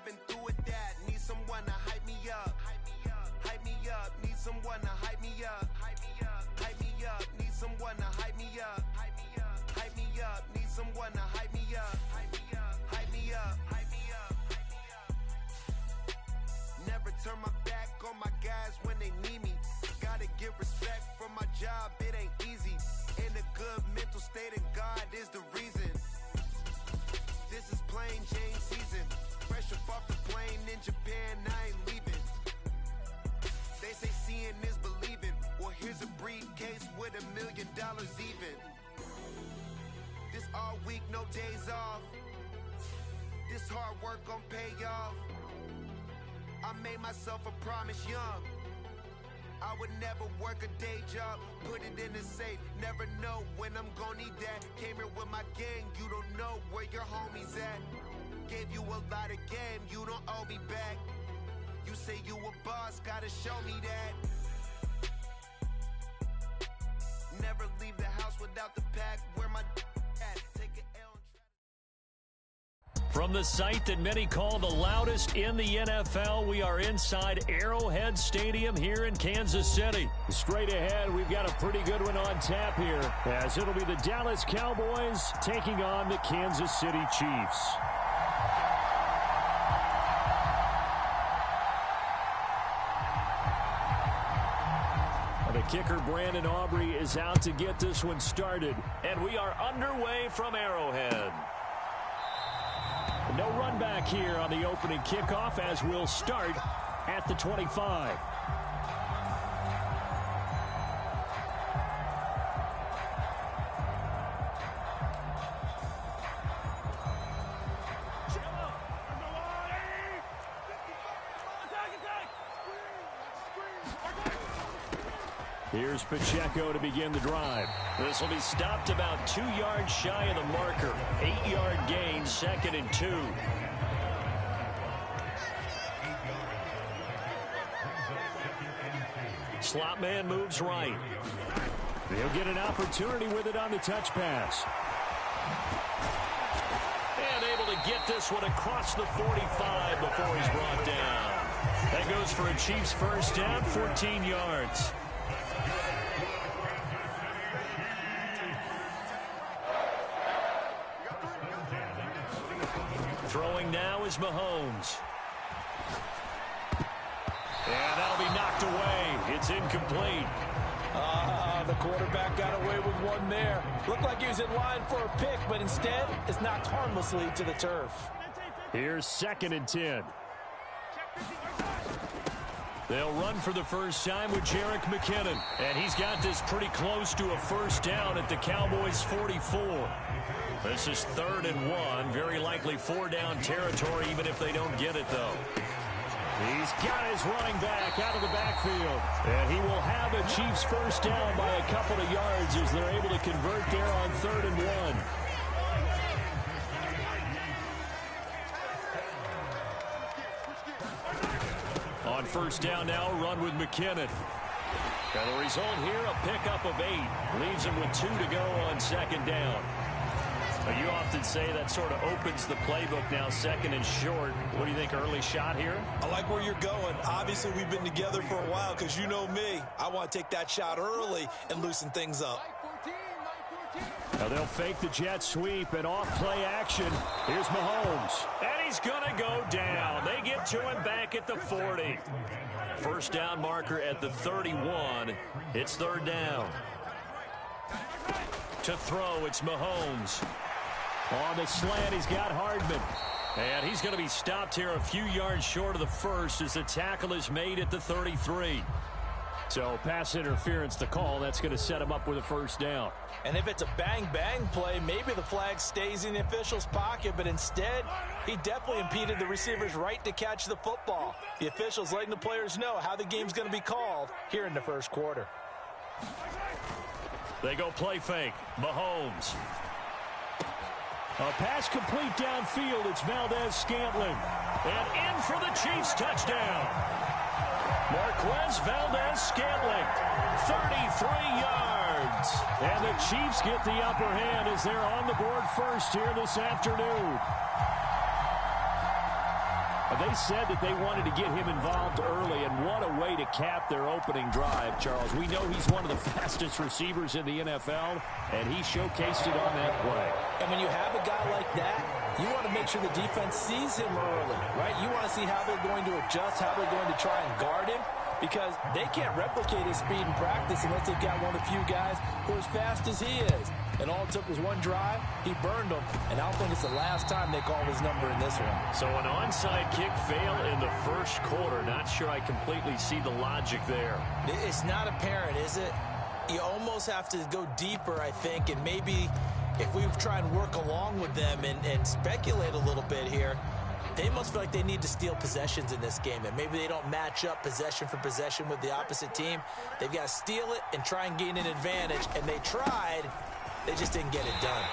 I've been through with that. Need someone to hype me up. Hype me up. Need someone to hype me up. Hype me up. Need someone to hype me up. Hype me up. Need someone to hype me up. Hype me up. Hype me up. Never turn my back on my guys when they need me. Gotta give respect for my job, it ain't easy. In a good mental state, and God is the reason. This is plain Jane season. Fresh up off the plane in Japan, I ain't leaving. They say seeing is believing. Well, here's a briefcase with $1 million even. This all week, no days off. This hard work gon' pay off. I made myself a promise young. I would never work a day job, put it in the safe. Never know when I'm gon' need that. Came here with my gang, you don't know where your homies at. Gave you a lot of game, you don't owe me back. You say you a boss, gotta show me that. Never leave the house without the pack. Where my at? Take an L. From the site that many call the loudest in the NFL, we are inside Arrowhead Stadium here in Kansas City. Straight ahead, we've got a pretty good one on tap here, as it'll be the Dallas Cowboys taking on the Kansas City Chiefs. The kicker, Brandon Aubrey, is out to get this one started, and we are underway from Arrowhead. No run back here on the opening kickoff, as we'll start at the 25. Here's Pacheco to begin the drive. This will be stopped about 2 yards shy of the marker. 8-yard gain, 2nd and 2. Slot man moves right. They'll get an opportunity with it on the touch pass. And able to get this one across the 45 before he's brought down. That goes for a Chiefs first down, 14 yards. Throwing now is Mahomes. And that'll be knocked away. It's incomplete. The quarterback got away with one there. Looked like he was in line for a pick, but instead it's knocked harmlessly to the turf. Here's 2nd and 10. They'll run for the first time with Jerick McKinnon. And he's got this pretty close to a first down at the Cowboys' 44. This is 3rd and 1. Very likely 4-down territory, even if they don't get it, though. He's got his running back out of the backfield. And he will have a Chiefs first down by a couple of yards as they're able to convert there on 3rd and 1. On first down now, run with McKinnon. And the result here, a pickup of 8. Leaves him with 2 to go on 2nd down. You often say that sort of opens the playbook now, 2nd and short. What do you think, early shot here? I like where you're going. Obviously, we've been together for a while because you know me. I want to take that shot early and loosen things up. Now they'll fake the jet sweep and off play action. Here's Mahomes. And he's going to go down. They get to him back at the 40. First down marker at the 31. It's 3rd down. To throw, it's Mahomes. On the slant, he's got Hardman. And he's going to be stopped here a few yards short of the first as the tackle is made at the 33. So pass interference to call. That's going to set him up with a first down. And if it's a bang-bang play, maybe the flag stays in the official's pocket, but instead, he definitely impeded the receiver's right to catch the football. The official's letting the players know how the game's going to be called here in the first quarter. They go play fake. Mahomes. A pass complete downfield. It's Valdez-Scantling. And in for the Chiefs touchdown. Marquez Valdez-Scantling. 33 yards. And the Chiefs get the upper hand as they're on the board first here this afternoon. They said that they wanted to get him involved early, and what a way to cap their opening drive, Charles. We know he's one of the fastest receivers in the NFL, and he showcased it on that play. And when you have a guy like that, you want to make sure the defense sees him early, right? You want to see how they're going to adjust, how they're going to try and guard him, because they can't replicate his speed in practice unless they've got one of the few guys who are as fast as he is. And all it took was one drive. He burned them. And I don't think it's the last time they call his number in this one. So an onside kick fail in the first quarter. Not sure I completely see the logic there. It's not apparent, is it? You almost have to go deeper, I think. And maybe if we try and work along with them and speculate a little bit here, they must feel like they need to steal possessions in this game, and maybe they don't match up possession for possession with the opposite team. They've got to steal it and try and gain an advantage, and they tried. They just didn't get it done.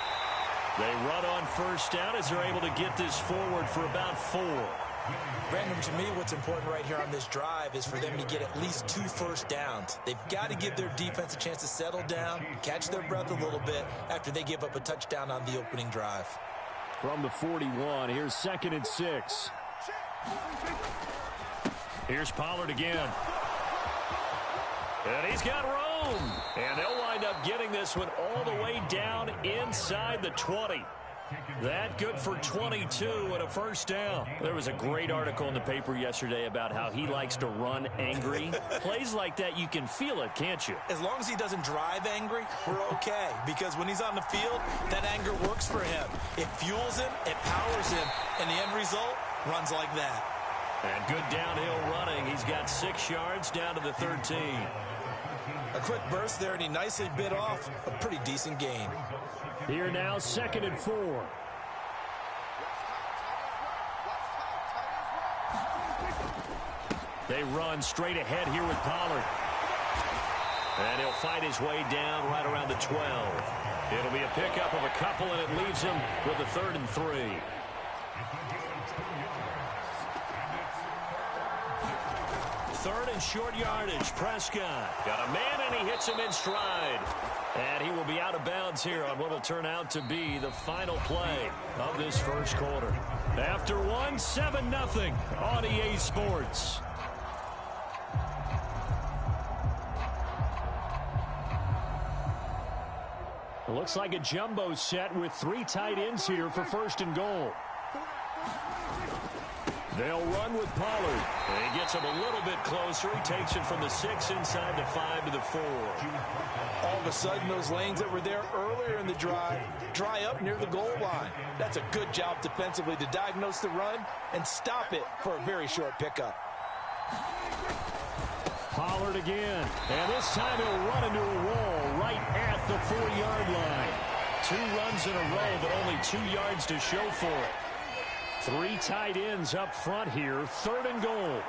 They run on first down as they're able to get this forward for about 4. Brandon, to me, what's important right here on this drive is for them to get at least 2 first downs. They've got to give their defense a chance to settle down, catch their breath a little bit after they give up a touchdown on the opening drive. From the 41, here's 2nd and 6. Here's Pollard again. And he's got room. And they'll wind up getting this one all the way down inside the 20. That good for 22 and a first down. There was a great article in the paper yesterday about how he likes to run angry. Plays like that, you can feel it, can't you? As long as he doesn't drive angry, we're okay. Because when he's on the field, that anger works for him. It fuels him, it powers him, and the end result runs like that. And good downhill running. He's got 6 yards down to the 13. A quick burst there, and he nicely bit off a pretty decent gain. Here now, 2nd and 4. They run straight ahead here with Pollard. And he'll fight his way down right around the 12. It'll be a pickup of a couple, and it leaves him with a 3rd and 3. Third and short yardage. Prescott got a man, and he hits him in stride. And he will be out of bounds here on what will turn out to be the final play of this first quarter. After 1, 7-0 on EA Sports. It looks like a jumbo set with 3 tight ends here for 1st and goal. They'll run with Pollard. And he gets him a little bit closer. He takes it from the 6 inside the 5 to the 4. All of a sudden, those lanes that were there earlier in the drive dry up near the goal line. That's a good job defensively to diagnose the run and stop it for a very short pickup. Pollard again. And this time he'll run into a wall right at the 4-yard line. 2 runs in a row, but only 2 yards to show for it. 3 tight ends up front here. 3rd and goal.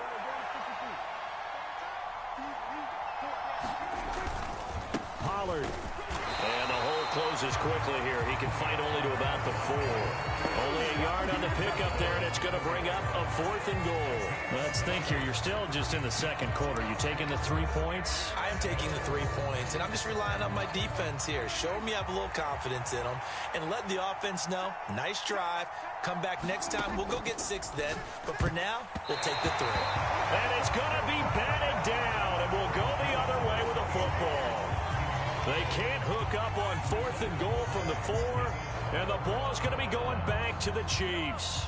Pollard. And the hole closes quickly here. He can fight only to about the 4. Only a yard on the pickup there, and it's going to bring up a 4th and goal. Let's think here. You're still just in the 2nd quarter. You taking the 3 points? I am taking the 3 points, and I'm just relying on my defense here. Show me I have a little confidence in them, and let the offense know, nice drive. Come back next time. We'll go get 6 then. But for now, we'll take the 3. And it's going to be batted down, and we'll go the other way with a football. They can't hook up on 4th and goal from the 4, and the ball's going to be going back to the Chiefs.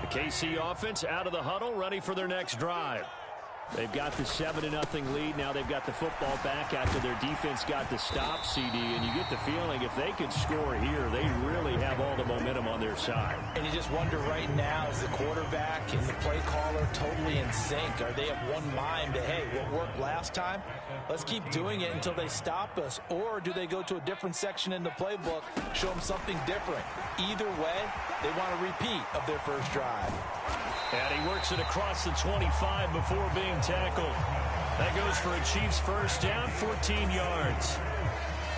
The KC offense out of the huddle, ready for their next drive. They've got the 7-0 lead. Now they've got the football back after their defense got the stop, CD. And you get the feeling if they could score here, they really have all the momentum on their side. And you just wonder right now, is the quarterback and the play caller totally in sync? Are they of one mind that, hey, what worked last time, let's keep doing it until they stop us? Or do they go to a different section in the playbook, show them something different? Either way, they want a repeat of their first drive. And he works it across the 25 before being tackled. That goes for a Chiefs first down, 14 yards.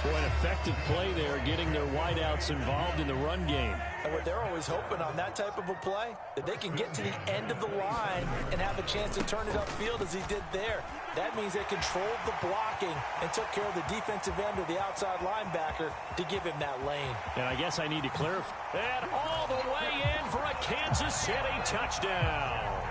Boy, an effective play there, getting their wideouts involved in the run game. And what they're always hoping on that type of a play, that they can get to the end of the line and have a chance to turn it upfield as he did there. That means they controlled the blocking and took care of the defensive end or the outside linebacker to give him that lane. And I guess I need to clarify. And all the way in for a Kansas City touchdown.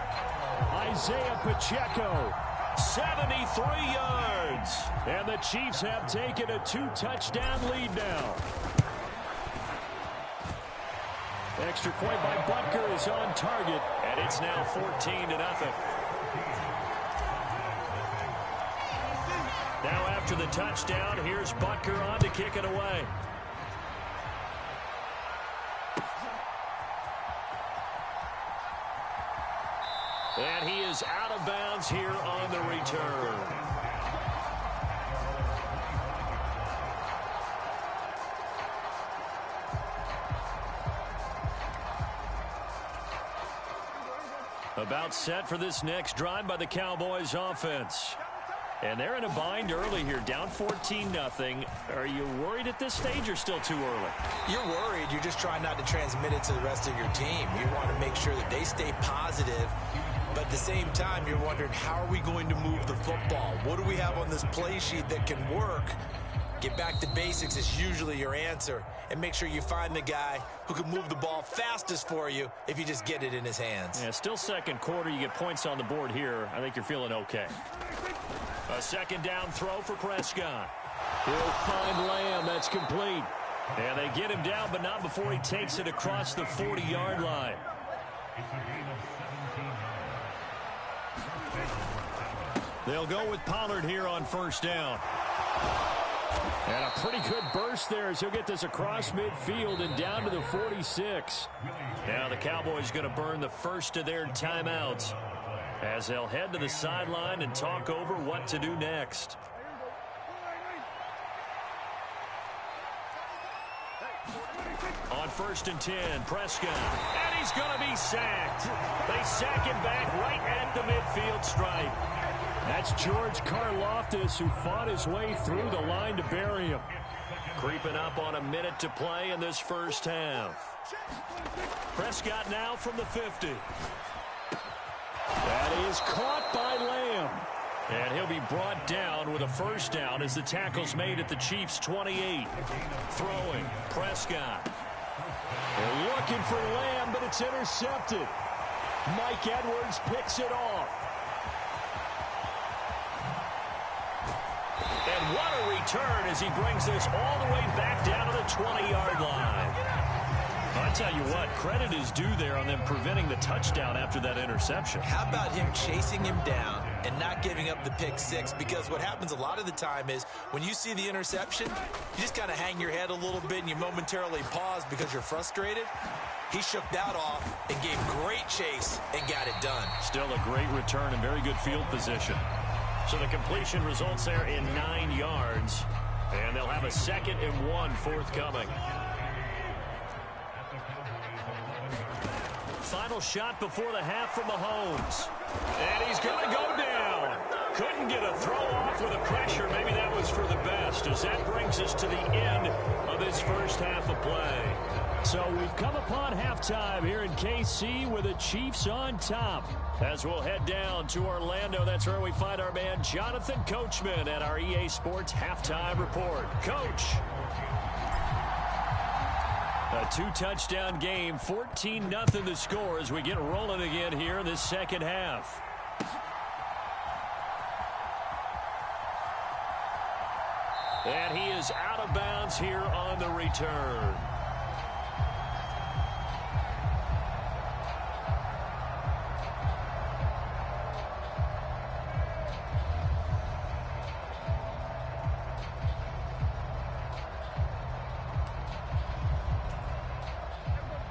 Isaiah Pacheco, 73 yards. And the Chiefs have taken a 2-touchdown lead now. Extra point by Butker is on target, and it's now 14-0. Now after the touchdown, here's Butker on to kick it away. And he is out of bounds here on the return. About set for this next drive by the Cowboys offense. And they're in a bind early here, down 14-0. Are you worried at this stage or still too early? You're worried. You're just trying not to transmit it to the rest of your team. You want to make sure that they stay positive. But at the same time, you're wondering, how are we going to move the football? What do we have on this play sheet that can work? Get back to basics is usually your answer. And make sure you find the guy who can move the ball fastest for you if you just get it in his hands. Yeah, still second quarter. You get points on the board here. I think you're feeling okay. A second down throw for Prescott. He'll find Lamb. That's complete. And they get him down, but not before he takes it across the 40-yard line. They'll go with Pollard here on first down. And a pretty good burst there as he'll get this across midfield and down to the 46. Now the Cowboys going to burn the first of their timeouts as they'll head to the sideline and talk over what to do next. On 1st and 10, Prescott. And he's going to be sacked. They sack him back right at the midfield stripe. That's George Karlaftis, who fought his way through the line to bury him. Creeping up on a minute to play in this first half. Prescott now from the 50. That is caught by Lamb. And he'll be brought down with a first down as the tackle's made at the Chiefs' 28. Throwing, Prescott. They're looking for Lamb, but it's intercepted. Mike Edwards picks it off. And what a return as he brings this all the way back down to the 20-yard line. I tell you what, credit is due there on them preventing the touchdown after that interception. How about him chasing him down and not giving up the pick six? Because what happens a lot of the time is when you see the interception, you just kind of hang your head a little bit and you momentarily pause because you're frustrated. He shook that off and gave great chase and got it done. Still a great return and very good field position. So the completion results there in 9 yards. And they'll have a 2nd and 1 forthcoming. Final shot before the half from Mahomes. And he's going to go down. Couldn't get a throw off with the pressure. Maybe that was for the best, as that brings us to the end of this first half of play. So we've come upon halftime here in KC with the Chiefs on top. As we'll head down to Orlando, that's where we find our man Jonathan Coachman at our EA Sports Halftime Report. Coach. A 2-touchdown game, 14-0 the score as we get rolling again here in this second half. And he is out of bounds here on the return.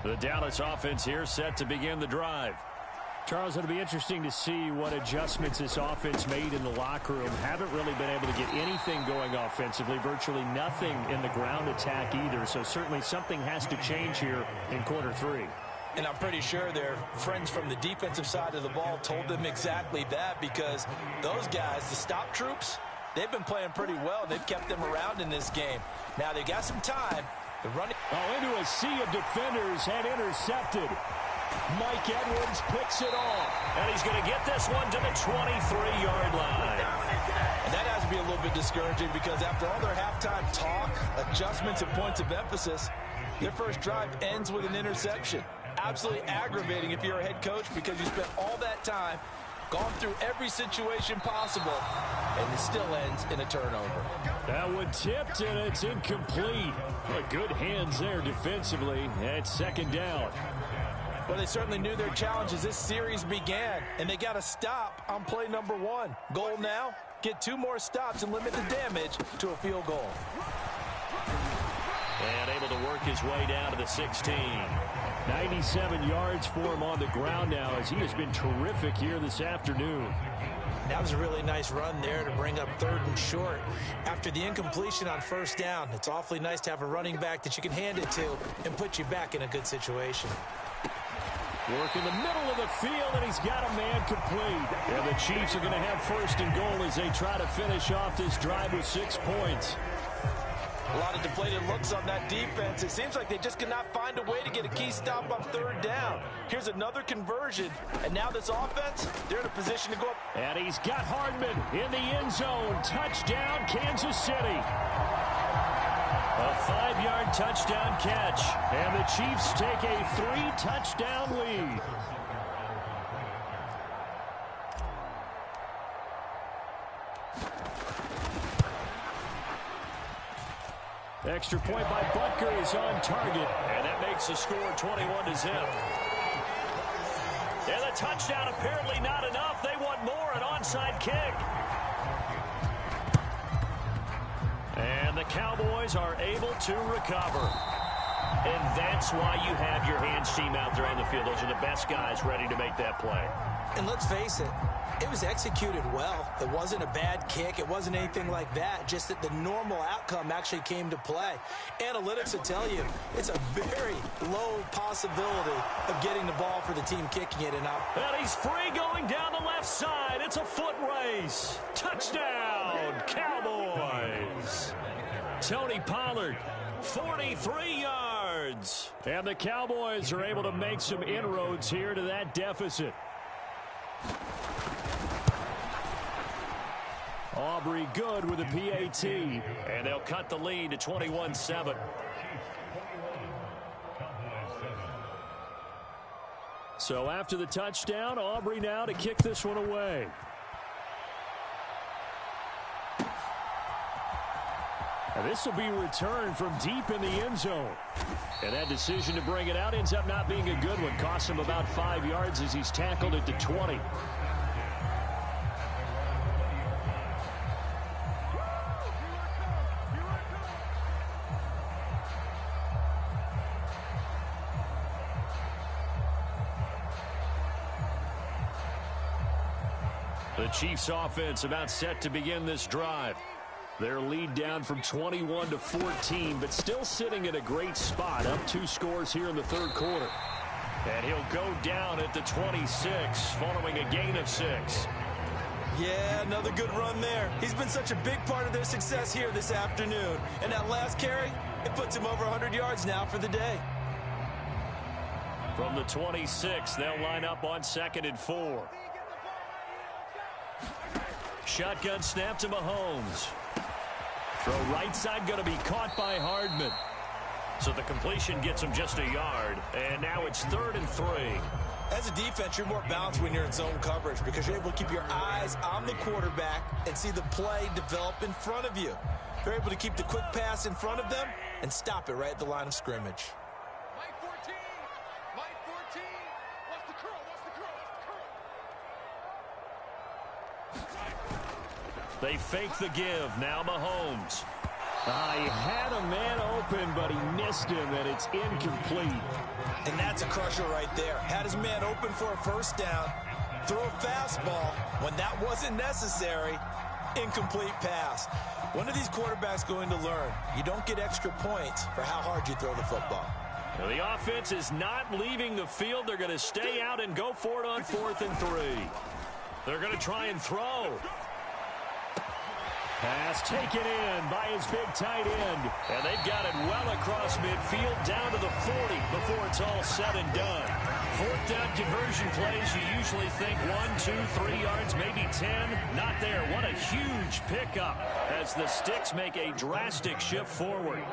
The Dallas offense here set to begin the drive. Charles, it'll be interesting to see what adjustments this offense made in the locker room. Haven't really been able to get anything going offensively, virtually nothing in the ground attack either. So certainly something has to change here in quarter 3. And I'm pretty sure their friends from the defensive side of the ball told them exactly that, because those guys, the stop troops, they've been playing pretty well. They've kept them around in this game. Now they got some time. Into a sea of defenders and intercepted. Mike Edwards picks it off. And he's going to get this one to the 23-yard line. And that has to be a little bit discouraging, because after all their halftime talk, adjustments, and points of emphasis, their first drive ends with an interception. absolutely aggravating if you're a head coach because you spent all that time, gone through every situation possible, and it still ends in a turnover. That one tipped, and it's incomplete. Well, good hands there defensively at second down. Well, they certainly knew their challenge as this series began, and they got to stop on play number 1. Goal now, get 2 more stops and limit the damage to a field goal. And able to work his way down to the 16. 97 yards for him on the ground now as he has been terrific here this afternoon. That was a really nice run there to bring up 3rd and short. After the incompletion on 1st down, it's awfully nice to have a running back that you can hand it to and put you back in a good situation. Work in the middle of the field, and he's got a man complete. And the Chiefs are going to have 1st and goal as they try to finish off this drive with 6 points. A lot of deflated looks on that defense. It seems like they just cannot find a way to get a key stop on 3rd down. Here's another conversion, and now this offense, they're in a position to go up. And he's got Hardman in the end zone. Touchdown, Kansas City. A 5-yard touchdown catch, and the Chiefs take a 3-touchdown lead. Extra point by Butker is on target, and that makes the score 21-0. And the touchdown apparently not enough. They want more, an onside kick. And the Cowboys are able to recover. And that's why you have your hands team out there on the field. Those are the best guys ready to make that play. And let's face it, it was executed well. It wasn't a bad kick. It wasn't anything like that. Just that the normal outcome actually came to play. Analytics will tell you it's a very low possibility of getting the ball for the team kicking it. And he's free going down the left side. It's a foot race. Touchdown, Cowboys. Tony Pollard, 43 yards. And the Cowboys are able to make some inroads here to that deficit. Aubrey good with a PAT. And they'll cut the lead to 21-7. So after the touchdown, Aubrey now to kick this one away. And this will be returned from deep in the end zone. And that decision to bring it out ends up not being a good one. Costs him about 5 yards as he's tackled at the 20. The Chiefs offense about set to begin this drive. Their lead down from 21-14, but still sitting in a great spot, up 2 scores here in the 3rd quarter. And he'll go down at the 26 following a gain of 6. Yeah, another good run there. He's been such a big part of their success here this afternoon. And that last carry, it puts him over 100 yards now for the day. From the 26, they'll line up on 2nd and 4. Shotgun snap to Mahomes. Throw right side going to be caught by Hardman. So the completion gets him just a yard. And now it's 3rd and 3. As a defense, you're more balanced when you're in zone coverage because you're able to keep your eyes on the quarterback and see the play develop in front of you. You're able to keep the quick pass in front of them and stop it right at the line of scrimmage. Mike 14. Mike 14. What's the curl? They fake the give. Now Mahomes. He had a man open, but he missed him, and it's incomplete. And that's a crusher right there. Had his man open for a 1st down. Throw a fastball when that wasn't necessary. Incomplete pass. When are these quarterbacks going to learn? You don't get extra points for how hard you throw the football. Now the offense is not leaving the field. They're going to stay out and go for it on 4th and 3. They're going to try and throw. Pass taken in by his big tight end. And they've got it well across midfield down to the 40 before it's all said and done. 4th down conversion plays, you usually think 1, 2, 3 yards, maybe 10. Not there. What a huge pickup as the Sticks make a drastic shift forward.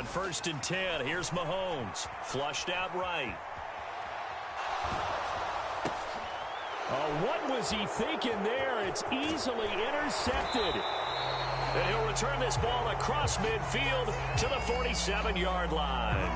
On 1st and 10, here's Mahomes. Flushed out right. What was he thinking there? It's easily intercepted. And he'll return this ball across midfield to the 47-yard line.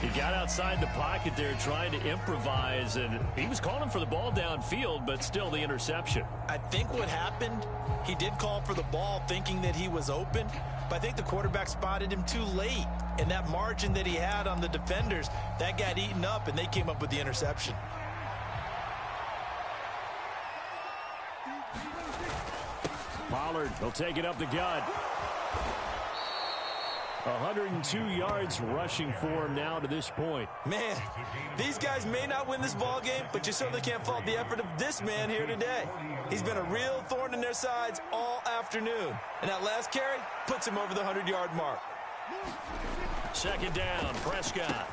He got outside the pocket there trying to improvise, and he was calling for the ball downfield, but still the interception. I think what happened, he did call for the ball thinking that he was open, but I think the quarterback spotted him too late. And that margin that he had on the defenders, that got eaten up, and they came up with the interception. Pollard, he'll take it up the gut. 102 yards rushing for him now to this point. Man, these guys may not win this ball game, but you certainly can't fault the effort of this man here today. He's been a real thorn in their sides all afternoon. And that last carry puts him over the 100-yard mark. 2nd down, Prescott.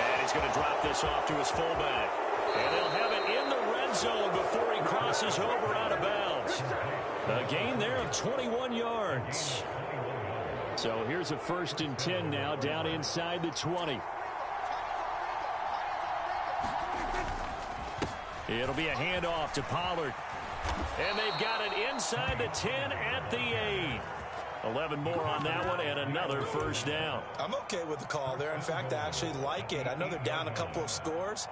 And he's going to drop this off to his fullback. And they'll have it in the red zone before he crosses over out of bounds. A gain there of 21 yards. So here's a 1st and 10 now down inside the 20. It'll be a handoff to Pollard. And they've got it inside the 10 at the 8. 11 more on that one and another 1st down. I'm okay with the call there. In fact, I actually like it. I know they're down a couple of scores,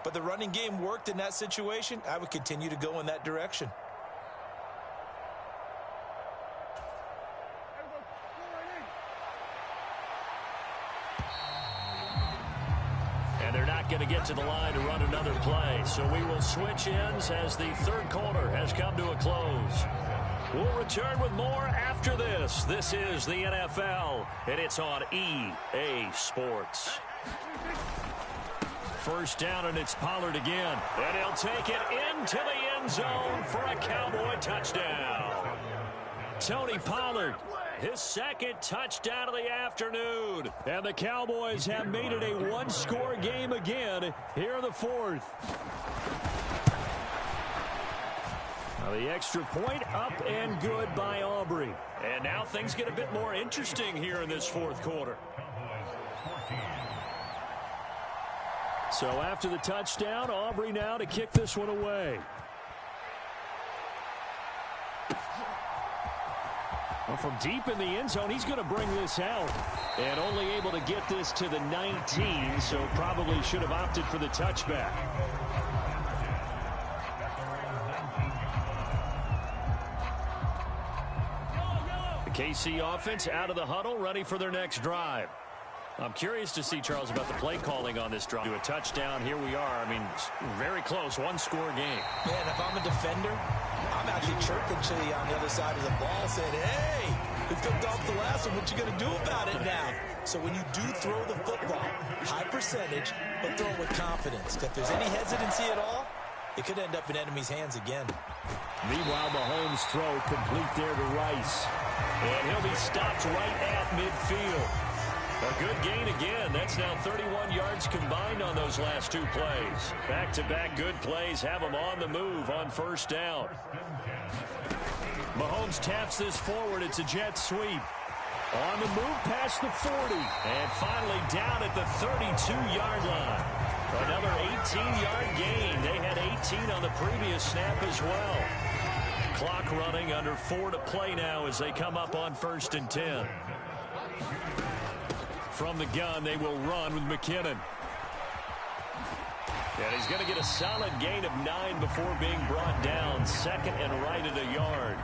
but the running game worked in that situation. I would continue to go in that direction. And they're not going to get to the line to run another play. So we will switch ends as the 3rd quarter has come to a close. We'll return with more after this. This is the NFL, and it's on EA Sports. 1st down, and it's Pollard again. And he'll take it into the end zone for a Cowboy touchdown. Tony Pollard, his 2nd touchdown of the afternoon. And the Cowboys have made it a one-score game again here in the 4th. Now the extra point up and good by Aubrey. And now things get a bit more interesting here in this 4th quarter. So after the touchdown, Aubrey now to kick this one away. Well, from deep in the end zone, he's going to bring this out. And only able to get this to the 19, so probably should have opted for the touchback. The KC offense out of the huddle, ready for their next drive. I'm curious to see, Charles, about the play calling on this drive. To a touchdown, here we are. I mean, very close, one-score game. Man, if I'm a defender, I'm actually chirping to you on the other side of the ball saying, hey, we picked off the last one. What you going to do about it now? So when you do throw the football, high percentage, but throw it with confidence. If there's any hesitancy at all, it could end up in enemy's hands again. Meanwhile, Mahomes' throw complete there to Rice. And he'll be stopped right at midfield. A good gain again. That's now 31 yards combined on those last 2 plays. Back-to-back good plays have them on the move on 1st down. Mahomes taps this forward. It's a jet sweep. On the move past the 40. And finally down at the 32-yard line. Another 18-yard gain. They had 18 on the previous snap as well. Clock running, under 4 to play now as they come up on 1st and 10. From the gun, they will run with McKinnon. And he's going to get a solid gain of 9 before being brought down. 2nd and right at a yard.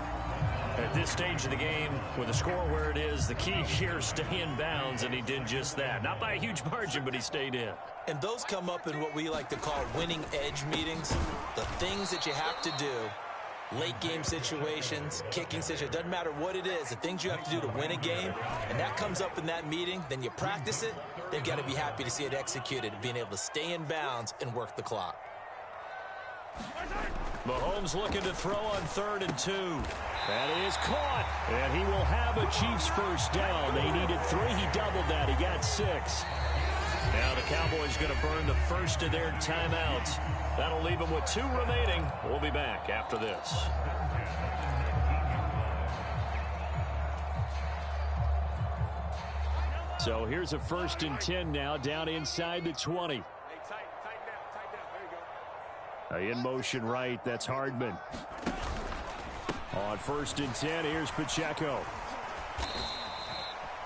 At this stage of the game, with the score where it is, the key here, stay in bounds, and he did just that. Not by a huge margin, but he stayed in. And those come up in what we like to call winning edge meetings. The things that you have to do. Late game situations, kicking situations, doesn't matter what it is, the things you have to do to win a game, and that comes up in that meeting, then you practice it, they've got to be happy to see it executed, being able to stay in bounds and work the clock. Mahomes looking to throw on 3rd and 2. That is caught, and he will have a Chiefs 1st down. They needed 3, he doubled that, he got 6. Now the Cowboys going to burn the first of their timeouts. That'll leave them with 2 remaining. We'll be back after this. So here's a 1st and 10 now, down inside the 20. In motion right, that's Hardman. On 1st and 10, here's Pacheco.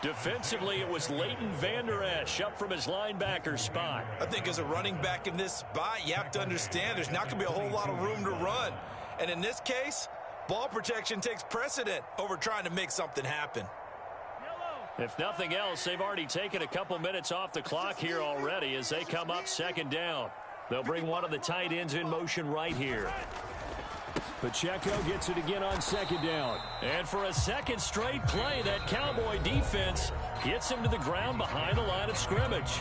Defensively, it was Leighton Vander Esch up from his linebacker spot. I think as a running back in this spot, you have to understand there's not going to be a whole lot of room to run. And in this case, ball protection takes precedent over trying to make something happen. If nothing else, they've already taken a couple minutes off the clock here already as they come up 2nd down. They'll bring one of the tight ends in motion right here. Pacheco gets it again on 2nd down. And for a 2nd straight play, that Cowboy defense gets him to the ground behind the line of scrimmage.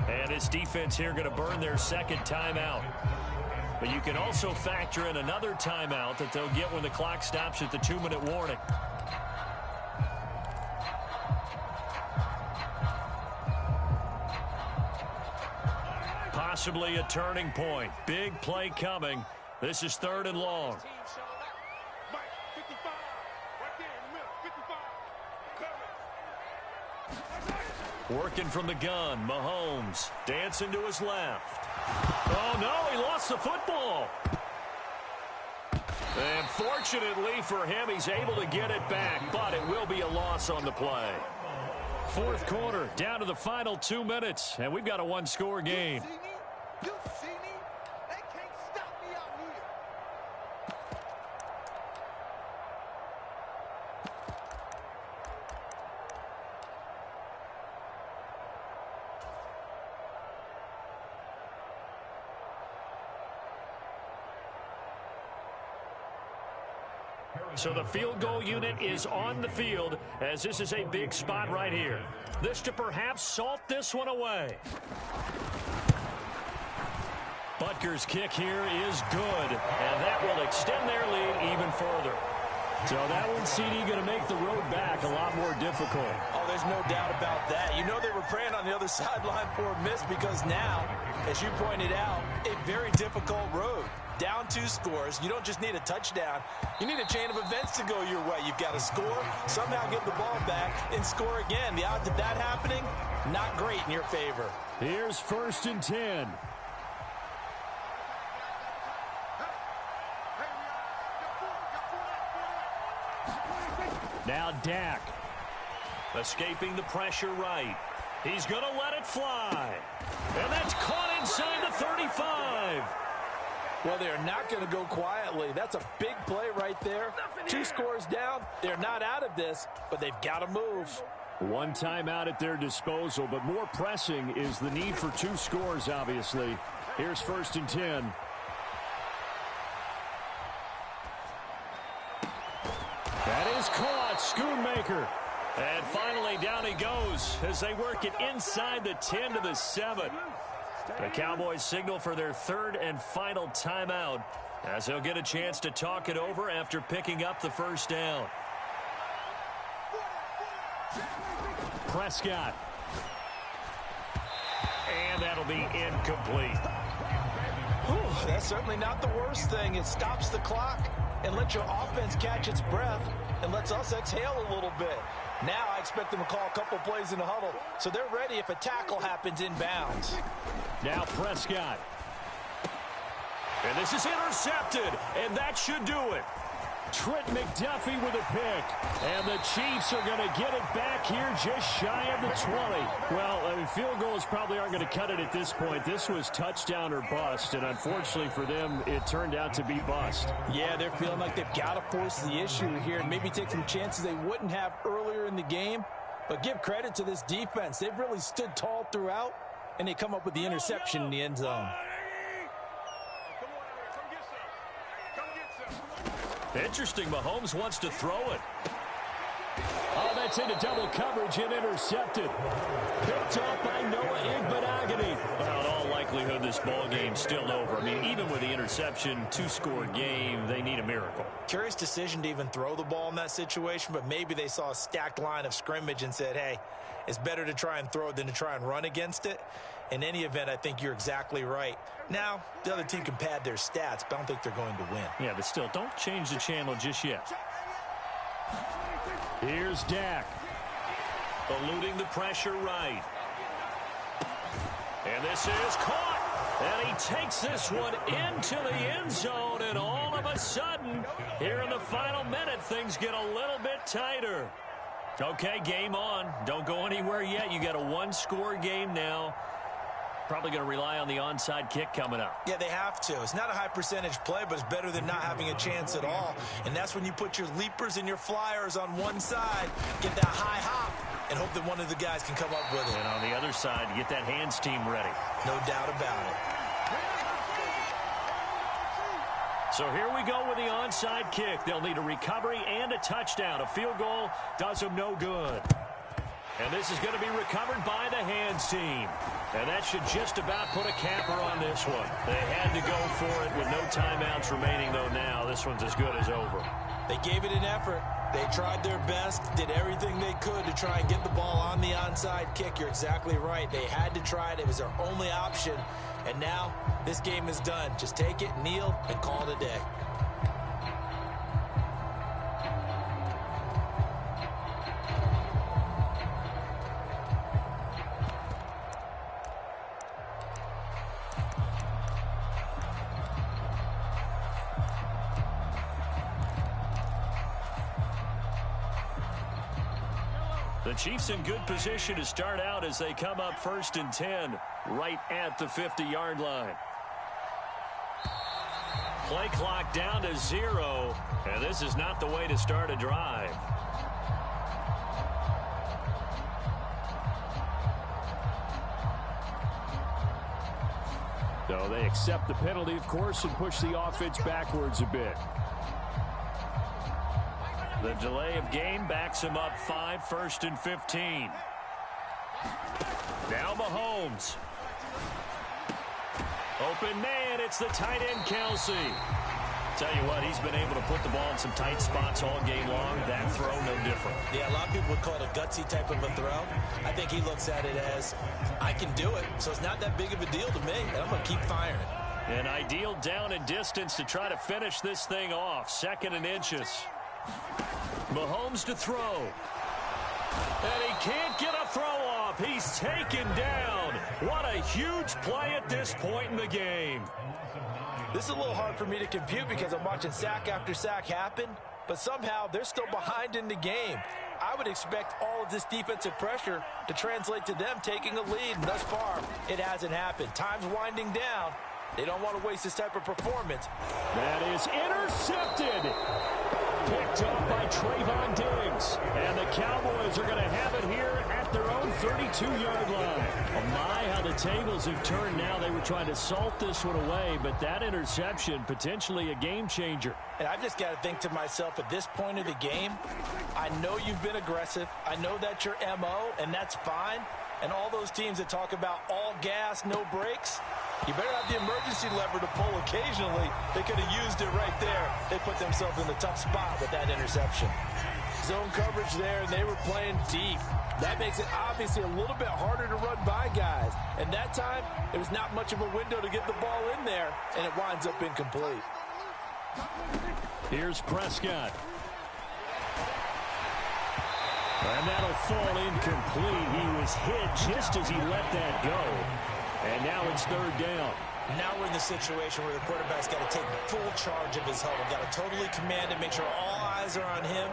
And this defense here going to burn their 2nd timeout. But you can also factor in another timeout that they'll get when the clock stops at the 2-minute warning. Possibly a turning point. Big play coming. This is 3rd and long. Working from the gun, Mahomes dancing to his left. Oh, no, he lost the football. And fortunately for him, he's able to get it back, but it will be a loss on the play. 4th quarter, down to the final 2 minutes, and we've got a 1-score game. You see me? They can't stop me out here. So the field goal unit is on the field as this is a big spot right here. This to perhaps salt this one away. Butker's kick here is good, and that will extend their lead even further. So that one, CD, going to make the road back a lot more difficult. Oh, there's no doubt about that. You know they were praying on the other sideline for a miss because now, as you pointed out, a very difficult road. Down 2 scores. You don't just need a touchdown. You need a chain of events to go your way. You've got to score, somehow get the ball back, and score again. The odds of that happening, not great in your favor. Here's 1st and 10. Now Dak. Escaping the pressure right. He's going to let it fly. And that's caught inside the 35. Well, they are not going to go quietly. That's a big play right there. 2 scores down. They're not out of this, but they've got to move. 1 timeout at their disposal, but more pressing is the need for 2 scores, obviously. Here's 1st and 10. That is caught. Schoonmaker. And finally, down he goes as they work it inside the 10 to the 7. The Cowboys signal for their 3rd and final timeout as they'll get a chance to talk it over after picking up the 1st down. Prescott. And that'll be incomplete. Whew, that's certainly not the worst thing. It stops the clock and lets your offense catch its breath and lets us exhale a little bit. Now I expect them to call a couple plays in the huddle, so they're ready if a tackle happens inbounds. Now Prescott. And this is intercepted, and that should do it. Trent McDuffie with a pick. And the Chiefs are going to get it back here just shy of the 20. Well, field goals probably aren't going to cut it at this point. This was touchdown or bust, and unfortunately for them, it turned out to be bust. Yeah, they're feeling like they've got to force the issue here and maybe take some chances they wouldn't have earlier in the game. But give credit to this defense. They've really stood tall throughout, and they come up with the interception in the end zone. Interesting, Mahomes wants to throw it. Oh, that's into double coverage and intercepted. Picked up by Noah Igbenogany. Well, in all likelihood, this ball game's still over. I mean, even with the interception, 2-score game, they need a miracle. Curious decision to even throw the ball in that situation, but maybe they saw a stacked line of scrimmage and said, hey, it's better to try and throw it than to try and run against it. In any event, I think you're exactly right. Now, the other team can pad their stats, but I don't think they're going to win. Yeah, but still, don't change the channel just yet. Here's Dak. eluding the pressure right. And this is caught. And he takes this one into the end zone. And all of a sudden, here in the final minute, things get a little bit tighter. Okay, game on. Don't go anywhere yet. You got a one-score game now. Probably going to rely on the onside kick coming up. Yeah, they have to. It's not a high percentage play, but it's better than not having a chance at all. And that's when you put your leapers and your flyers on one side, get that high hop, and hope that one of the guys can come up with it. And on the other side, get that hands team ready. No doubt about it. So here we go with the onside kick. They'll need a recovery and a touchdown. A field goal does them no good. And this is going to be recovered by the hands team. And that should just about put a capper on this one. They had to go for it with no timeouts remaining, though, now. This one's as good as over. They gave it an effort. They tried their best, did everything they could to try and get the ball on the onside kick. You're exactly right. They had to try it. It was their only option. And now this game is done. Just take it, kneel, and call it a day. The Chiefs in good position to start out as they come up 1st and 10 right at the 50-yard line. Play clock down to 0, and this is not the way to start a drive. So they accept the penalty, of course, and push the offense backwards a bit. The delay of game backs him up 5, 1st and 15. Now Mahomes. Open man, it's the tight end Kelsey. Tell you what, he's been able to put the ball in some tight spots all game long. That throw, no different. Yeah, a lot of people would call it a gutsy type of a throw. I think he looks at it as, I can do it, so it's not that big of a deal to me, and I'm going to keep firing. An ideal down and distance to try to finish this thing off. 2nd and inches. Mahomes to throw. And he can't get a throw off. He's taken down. What a huge play at this point in the game. This is a little hard for me to compute because I'm watching sack after sack happen, but somehow they're still behind in the game. I would expect all of this defensive pressure to translate to them taking a lead, and thus far, it hasn't happened. Time's winding down. They don't want to waste this type of performance. That is intercepted. Picked up by Trayvon Diggs. And the Cowboys are going to have it here at their own 32-yard line. Oh my, how the tables have turned now. They were trying to salt this one away, but that interception, potentially a game changer. And I've just got to think to myself, at this point of the game, I know you've been aggressive. I know that's your MO, and that's fine. And all those teams that talk about all gas, no brakes, you better have the emergency lever to pull occasionally. They could have used it right there. They put themselves in a tough spot with that interception. Zone coverage there, and they were playing deep. That makes it obviously a little bit harder to run by guys. And that time, there was not much of a window to get the ball in there, and it winds up incomplete. Here's Prescott. And that'll fall incomplete. He was hit just as he let that go. And now it's 3rd down. Now we're in the situation where the quarterback's got to take full charge of his huddle. Got to totally command it, make sure all eyes are on him.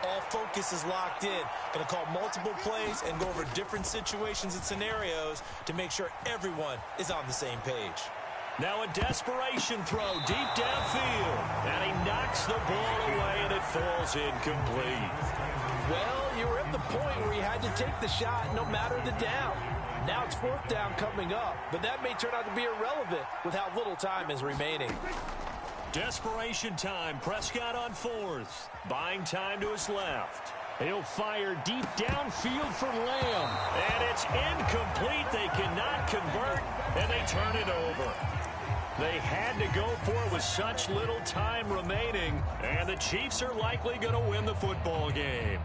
All focus is locked in. Going to call multiple plays and go over different situations and scenarios to make sure everyone is on the same page. Now a desperation throw deep downfield. And he knocks the ball away, and it falls incomplete. Well, you were at the point where you had to take the shot no matter the down. Now it's 4th down coming up, but that may turn out to be irrelevant with how little time is remaining. Desperation time. Prescott on 4th. Buying time to his left. He'll fire deep downfield for Lamb. And it's incomplete. They cannot convert, and they turn it over. They had to go for it with such little time remaining, and the Chiefs are likely going to win the football game.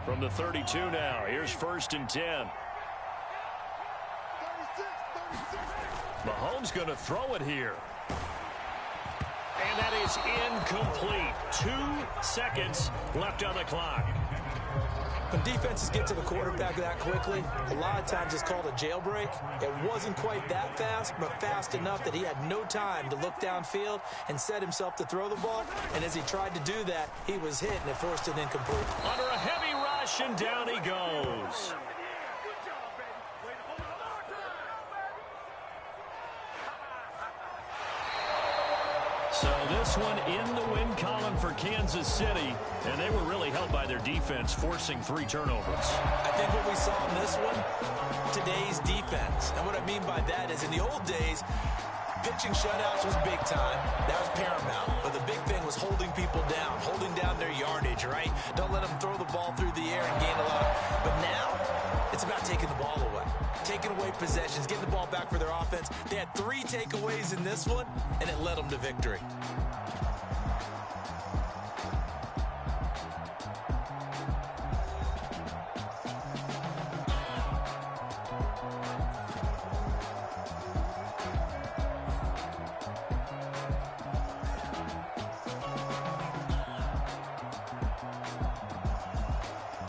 From the 32 now, here's 1st and 10. Mahomes going to throw it here. And that is incomplete. 2 seconds left on the clock. When defenses get to the quarterback that quickly, a lot of times it's called a jailbreak. It wasn't quite that fast, but fast enough that he had no time to look downfield and set himself to throw the ball. And as he tried to do that, he was hit, and it forced an incomplete. Under a heavy rush, and down he goes. So this one in the win column for Kansas City, and they were really helped by their defense, forcing 3 turnovers. I think what we saw in this one, today's defense. And what I mean by that is in the old days, pitching shutouts was big time. That was paramount. But the big thing was holding people down, holding down their yardage, right? Don't let them throw the ball through the air and gain a lot. But now, it's about taking the ball away. Taking away possessions, getting the ball back for their offense. They had 3 takeaways in this one, and it led them to victory.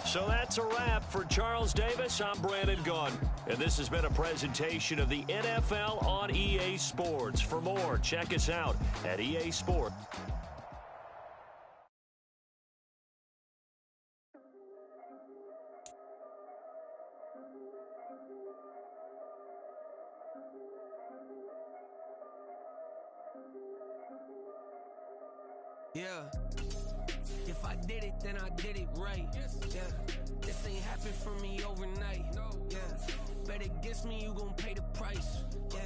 So that's a wrap for Charles Davis. I'm Brandon Gunn. And this has been a presentation of the NFL on EA Sports. For more, check us out at EA Sports. Yeah. If I did it, then I did it right. Yeah. This ain't happened for me overnight. Yeah. Bet against me, you gon' pay the price. Yeah.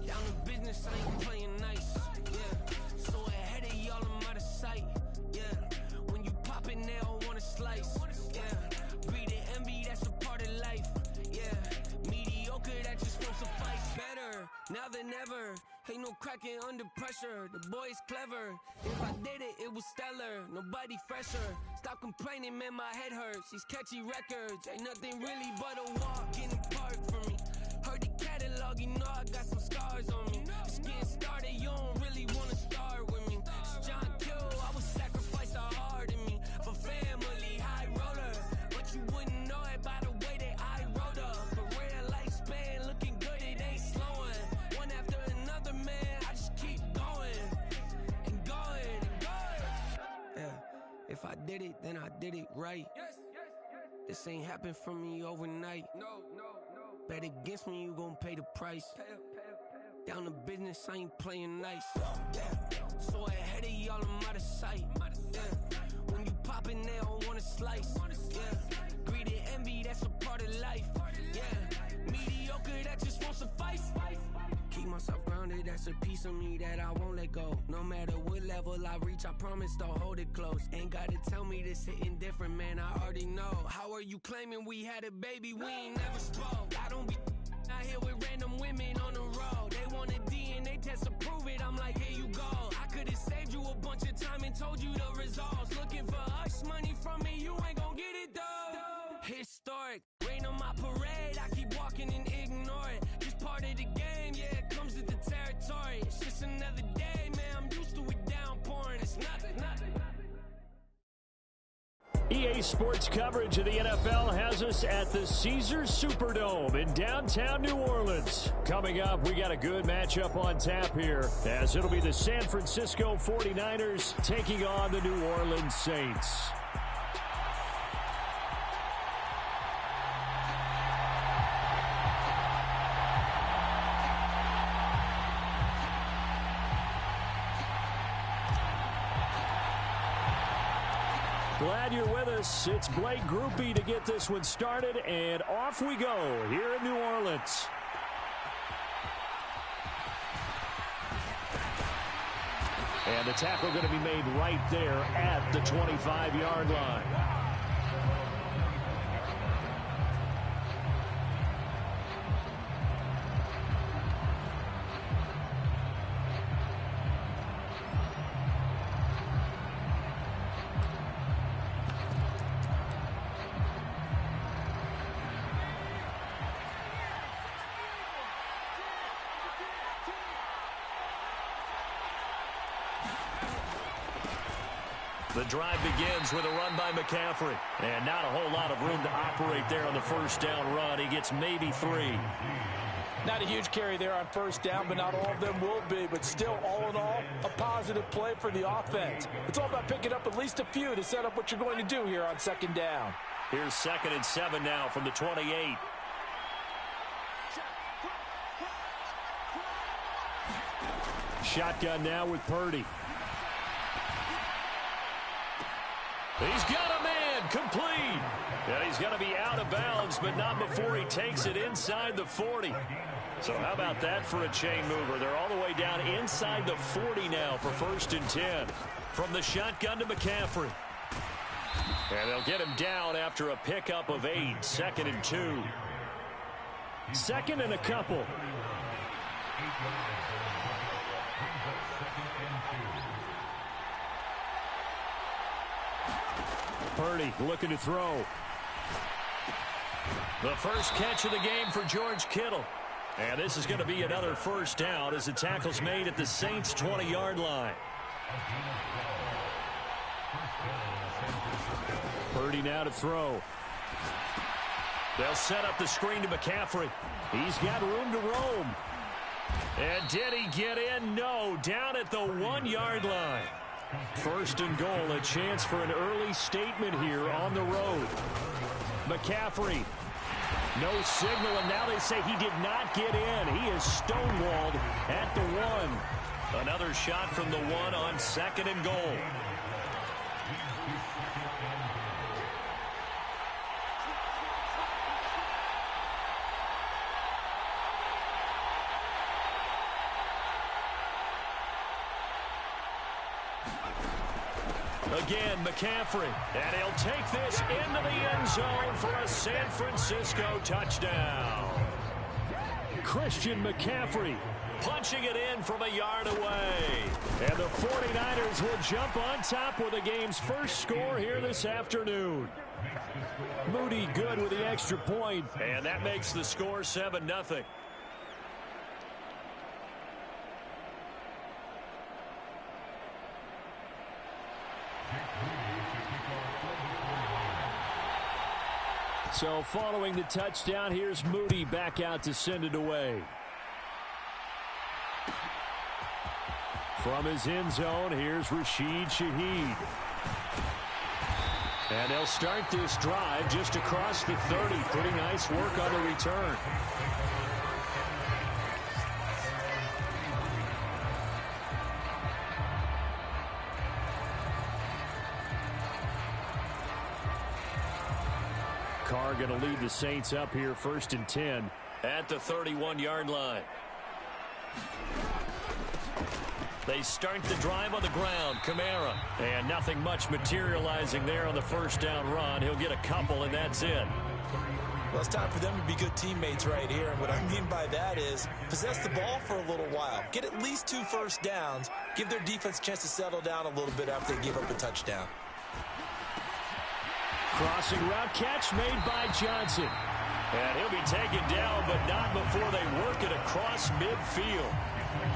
Down to business, I ain't playing nice. Yeah. So ahead of y'all, I'm out of sight. Yeah. When you pop it, they don't wanna slice. Yeah. Breed and envy, that's a part of life. Yeah. Mediocre, that just won't suffice. Better now than ever. Ain't no cracking under pressure. The boy's clever. If I did it, it was stellar. Nobody fresher. Stop complaining, man, my head hurts. These catchy records ain't nothing really but a walk in the park for me. Heard the catalog, you know I got some scars on me. Just getting started, you don't really wanna start with me. It's John Kill, I would sacrifice a heart in me for family, high roller. But you wouldn't know it by the way that I wrote up. Career lifespan looking good, it ain't slowing. One after another, man, I just keep going and going and going. Yeah, if I did it, then I did it right. This ain't happened for me overnight. No. Bet against me, you gon' pay the price. Down to business, I ain't playing nice. Yeah. So ahead of y'all, I'm out of sight. Yeah. When you poppin', they don't wanna slice. Yeah. Greed and envy, that's a part of life. Yeah. Mediocre, that just won't suffice. Keep myself grounded, that's a piece of me that I won't let go. No matter what level I reach, I promise to hold it close. Ain't gotta tell me this hitting different, man, I already know. How are you claiming we had a baby, we ain't never spoke? I don't be out here with random women on the road. They want a DNA test to prove it, I'm like, here you go. I could've saved you a bunch of time and told you the results. Looking for hush money from me, you ain't gon' get it though. Historic, rain on my parade, I keep walking and ignore it. Just part of the game, yeah, it comes with the territory. It's just another day, man, I'm used to it downpouring. It's nothing. EA Sports coverage of the NFL has us at the Caesars Superdome in downtown New Orleans. Coming up, we got a good matchup on tap here, as it'll be the San Francisco 49ers taking on the New Orleans Saints. Glad you're with us. It's Blake Groupie to get this one started, and off we go here in New Orleans. And the tackle going to be made right there at the 25-yard line. The drive begins with a run by McCaffrey. And not a whole lot of room to operate there on the first down run. He gets maybe 3. Not a huge carry there on first down, but not all of them will be. But still, all in all, a positive play for the offense. It's all about picking up at least a few to set up what you're going to do here on second down. Here's 2nd and 7 now from the 28. Shotgun now with Purdy. He's got a man, complete. And he's going to be out of bounds, but not before he takes it inside the 40. So how about that for a chain mover? They're all the way down inside the 40 now for 1st and 10. From the shotgun to McCaffrey. And they'll get him down after a pickup of 8. 2nd and 2. 2nd and a couple. Purdy looking to throw. The first catch of the game for George Kittle. And this is going to be another first down as the tackle's made at the Saints' 20-yard line. Purdy now to throw. They'll set up the screen to McCaffrey. He's got room to roam. And did he get in? No, down at the 1-yard line. 1st and goal, a chance for an early statement here on the road. McCaffrey, no signal, and now they say he did not get in. He is stonewalled at the 1. Another shot from the 1 on 2nd and goal. Again, McCaffrey, and he'll take this into the end zone for a San Francisco touchdown. Christian McCaffrey punching it in from a yard away. And the 49ers will jump on top with the game's first score here this afternoon. Moody good with the extra point. And that makes the score 7-0. So following the touchdown, here's Moody back out to send it away. From his end zone, here's Rashid Shaheed. And they'll start this drive just across the 30. Pretty nice work on the return. Carr going to lead the Saints up here 1st and 10. At the 31-yard line. They start the drive on the ground. Kamara. And nothing much materializing there on the first down run. He'll get a couple, and that's it. Well, it's time for them to be good teammates right here. And what I mean by that is possess the ball for a little while. Get at least 2 first downs. Give their defense a chance to settle down a little bit after they give up a touchdown. Crossing route catch made by Johnson. And he'll be taken down, but not before they work it across midfield.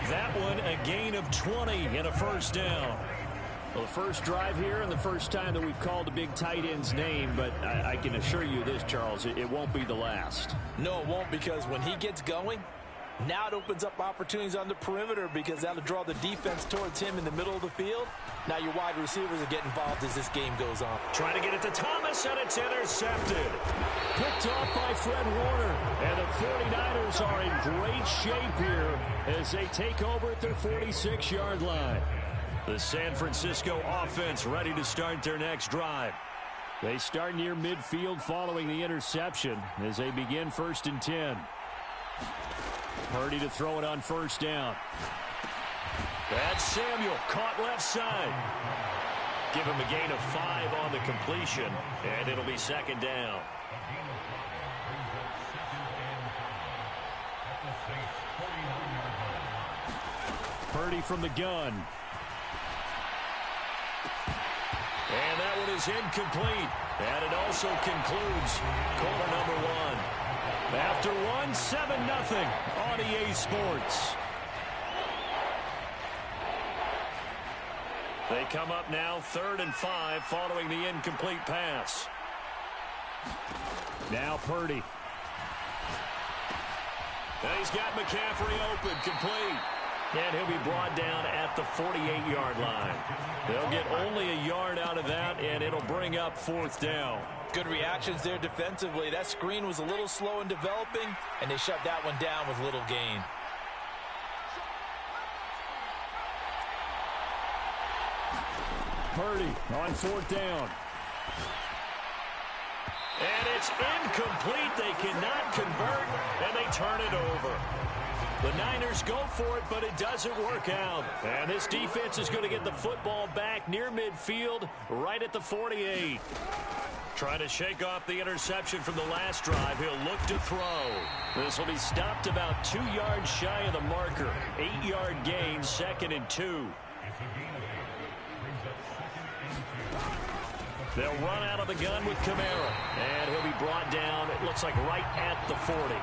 That one a gain of 20 and a first down. Well, the first drive here and the first time that we've called a big tight end's name, but I can assure you this, Charles, it won't be the last. No, it won't, because when he gets going, now it opens up opportunities on the perimeter because that'll draw the defense towards him in the middle of the field. Now your wide receivers will get involved as this game goes on. Trying to get it to Thomas, and it's intercepted. Picked off by Fred Warner. And the 49ers are in great shape here as they take over at their 46-yard line. The San Francisco offense ready to start their next drive. They start near midfield following the interception as they begin 1st and 10. Purdy to throw it on first down. That's Samuel, caught left side. Give him a gain of 5 on the completion, and it'll be 2nd down. Purdy from the gun. And that one is incomplete. And it also concludes quarter number 1. After 1, 7-0 on EA Sports. They come up now 3rd and 5 following the incomplete pass. Now Purdy. And he's got McCaffrey open, complete. And he'll be brought down at the 48-yard line. They'll get only a yard out of that, and it'll bring up 4th down. Good reactions there defensively. That screen was a little slow in developing, and they shut that one down with little gain. Purdy on 4th down. And it's incomplete. They cannot convert, and they turn it over. The Niners go for it, but it doesn't work out. And this defense is going to get the football back near midfield, right at the 48. Trying to shake off the interception from the last drive. He'll look to throw. This will be stopped about 2 yards shy of the marker. 8-yard gain, 2nd and 2. They'll run out of the gun with Kamara. And he'll be brought down, it looks like right at the 40.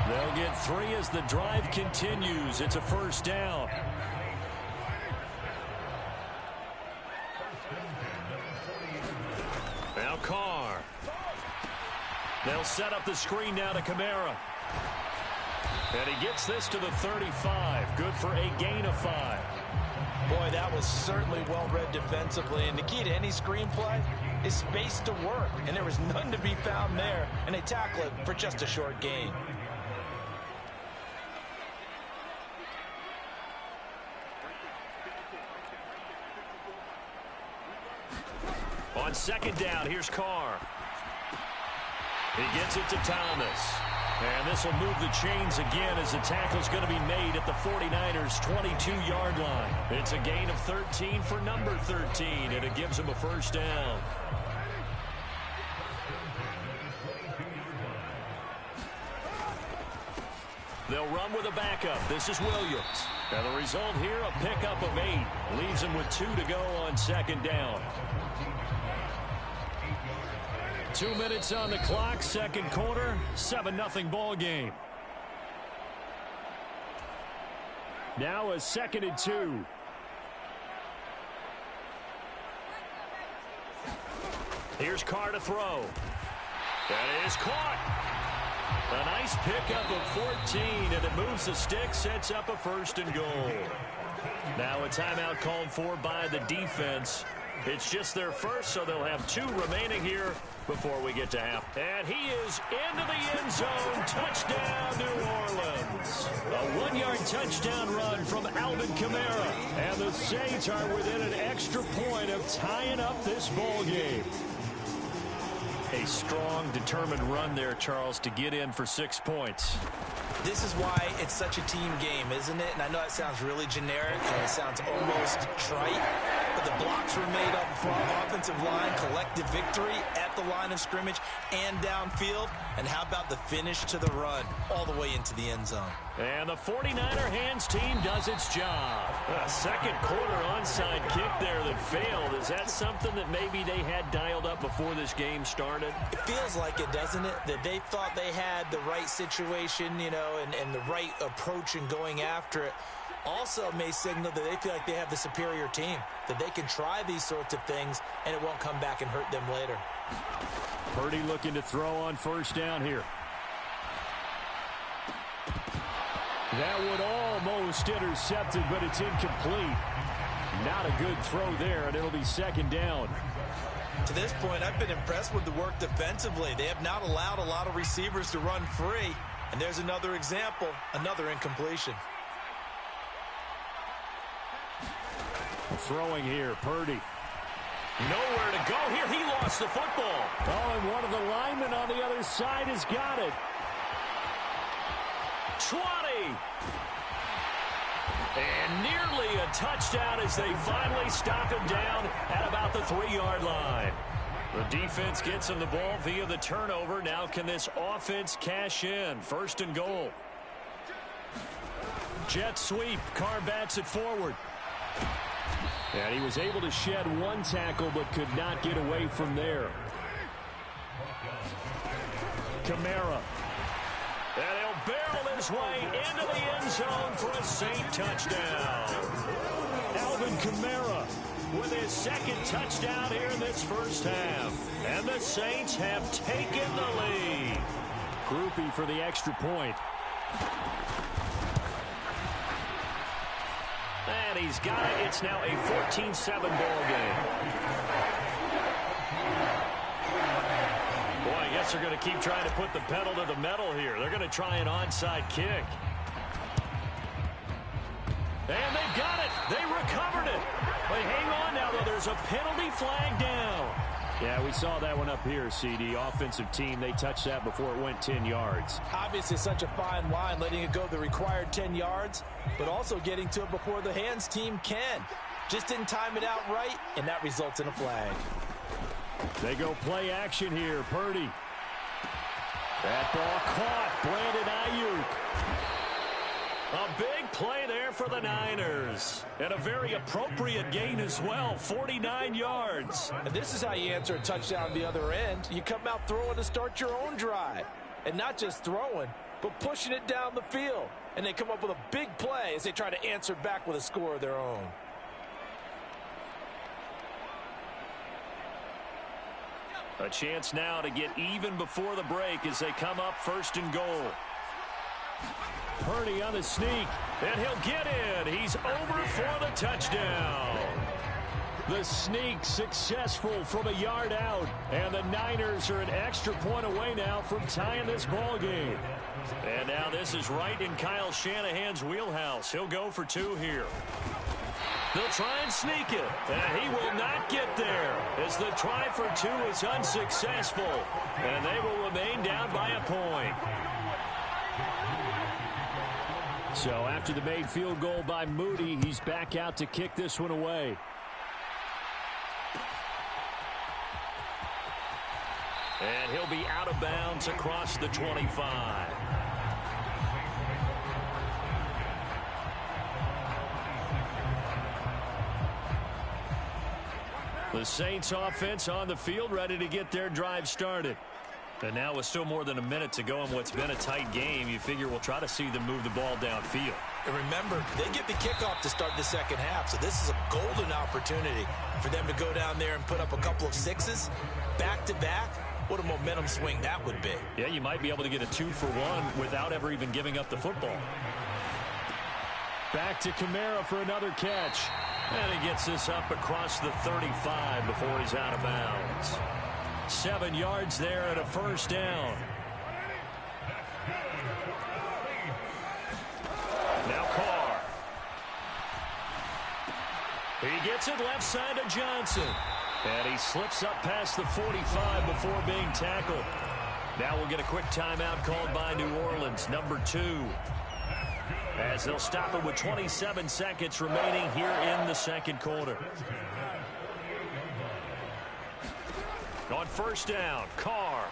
They'll get 3 as the drive continues. It's a 1st down. Now Carr. They'll set up the screen now to Kamara. And he gets this to the 35. Good for a gain of 5. Boy, that was certainly well-read defensively. And the key to any screenplay is space to work. And there was none to be found there. And they tackle it for just a short gain. On 2nd down, here's Carr. He gets it to Thomas. And this will move the chains again as the tackle's going to be made at the 49ers' 22-yard line. It's a gain of 13 for number 13, and it gives him a 1st down. They'll run with a backup. This is Williams. And the result here, a pickup of 8. Leaves him with 2 to go on 2nd down. 2 minutes on the clock, 2nd quarter, 7-0 ball game. Now a 2nd and 2. Here's Carr to throw. That is caught. A nice pickup of 14, and it moves the stick, sets up a 1st and goal. Now a timeout called for by the defense. It's just their first, so they'll have 2 remaining here before we get to half. And he is into the end zone. Touchdown, New Orleans. A 1-yard touchdown run from Alvin Kamara. And the Saints are within an extra point of tying up this ball game. A strong, determined run there, Charles, to get in for 6 points. This is why it's such a team game, isn't it? And I know it sounds really generic and it sounds almost trite, but the blocks were made up front, offensive line, collective victory at the line of scrimmage and downfield. And how about the finish to the run all the way into the end zone? And the 49er hands team does its job. A 2nd quarter onside kick there that failed. Is that something that maybe they had dialed up before this game started? It feels like it, doesn't it? That they thought they had the right situation, you know, and the right approach in going after it. Also may signal that they feel like they have the superior team, that they can try these sorts of things and it won't come back and hurt them later. Purdy looking to throw on 1st down here. That would almost intercept it, but it's incomplete. Not a good throw there, and it'll be 2nd down. To this point, I've been impressed with the work defensively. They have not allowed a lot of receivers to run free. And there's another example, another incompletion. Throwing here, Purdy. Nowhere to go here. He lost the football. Oh, and one of the linemen on the other side has got it. 20. And nearly a touchdown as they finally stop him down at about the 3-yard line. The defense gets him the ball via the turnover. Now can this offense cash in? 1st and goal. Jet sweep. Carr bats it forward. And he was able to shed 1 tackle but could not get away from there. Kamara. And he'll barrel his way into the end zone for a Saint touchdown. Alvin Kamara with his second touchdown here in this first half. And the Saints have taken the lead. Groupie for the extra point. And he's got it. It's now a 14-7 ball game. Boy, I guess they're going to keep trying to put the pedal to the metal here. They're going to try an onside kick. And they've got it. They recovered it. But hang on now, though. There's a penalty flag down. Yeah, we saw that one up here, CD. Offensive team, they touched that before it went 10 yards. Obviously such a fine line, letting it go the required 10 yards, but also getting to it before the hands team can. Just didn't time it out right, and that results in a flag. They go play action here. Purdy. That ball caught. Brandon Ayuk. A big play there for the Niners. And a very appropriate gain as well, 49 yards. And this is how you answer a touchdown the other end. You come out throwing to start your own drive. And not just throwing, but pushing it down the field. And they come up with a big play as they try to answer back with a score of their own. A chance now to get even before the break as they come up 1st and goal. Purdy on the sneak. And he'll get in. He's over for the touchdown. The sneak successful from a yard out. And the Niners are an extra point away now from tying this ball game. And now this is right in Kyle Shanahan's wheelhouse. He'll go for 2 here. They'll try and sneak it, and he will not get there as the try for 2 is unsuccessful, and they will remain down by a point. So after the made field goal by Moody, he's back out to kick this one away. And he'll be out of bounds across the 25. The Saints offense on the field, ready to get their drive started. And now with still more than a minute to go in what's been a tight game, you figure we'll try to see them move the ball downfield. And remember, they get the kickoff to start the second half, so this is a golden opportunity for them to go down there and put up a couple of 6s back-to-back. What a momentum swing that would be. Yeah, you might be able to get a 2-for-1 without ever even giving up the football. Back to Kamara for another catch. And he gets this up across the 35 before he's out of bounds. 7 yards there and a 1st down. Now Carr. He gets it left side to Johnson. And he slips up past the 45 before being tackled. Now we'll get a quick timeout called by New Orleans, number 2. As they'll stop it with 27 seconds remaining here in the second quarter. On 1st down, Carr.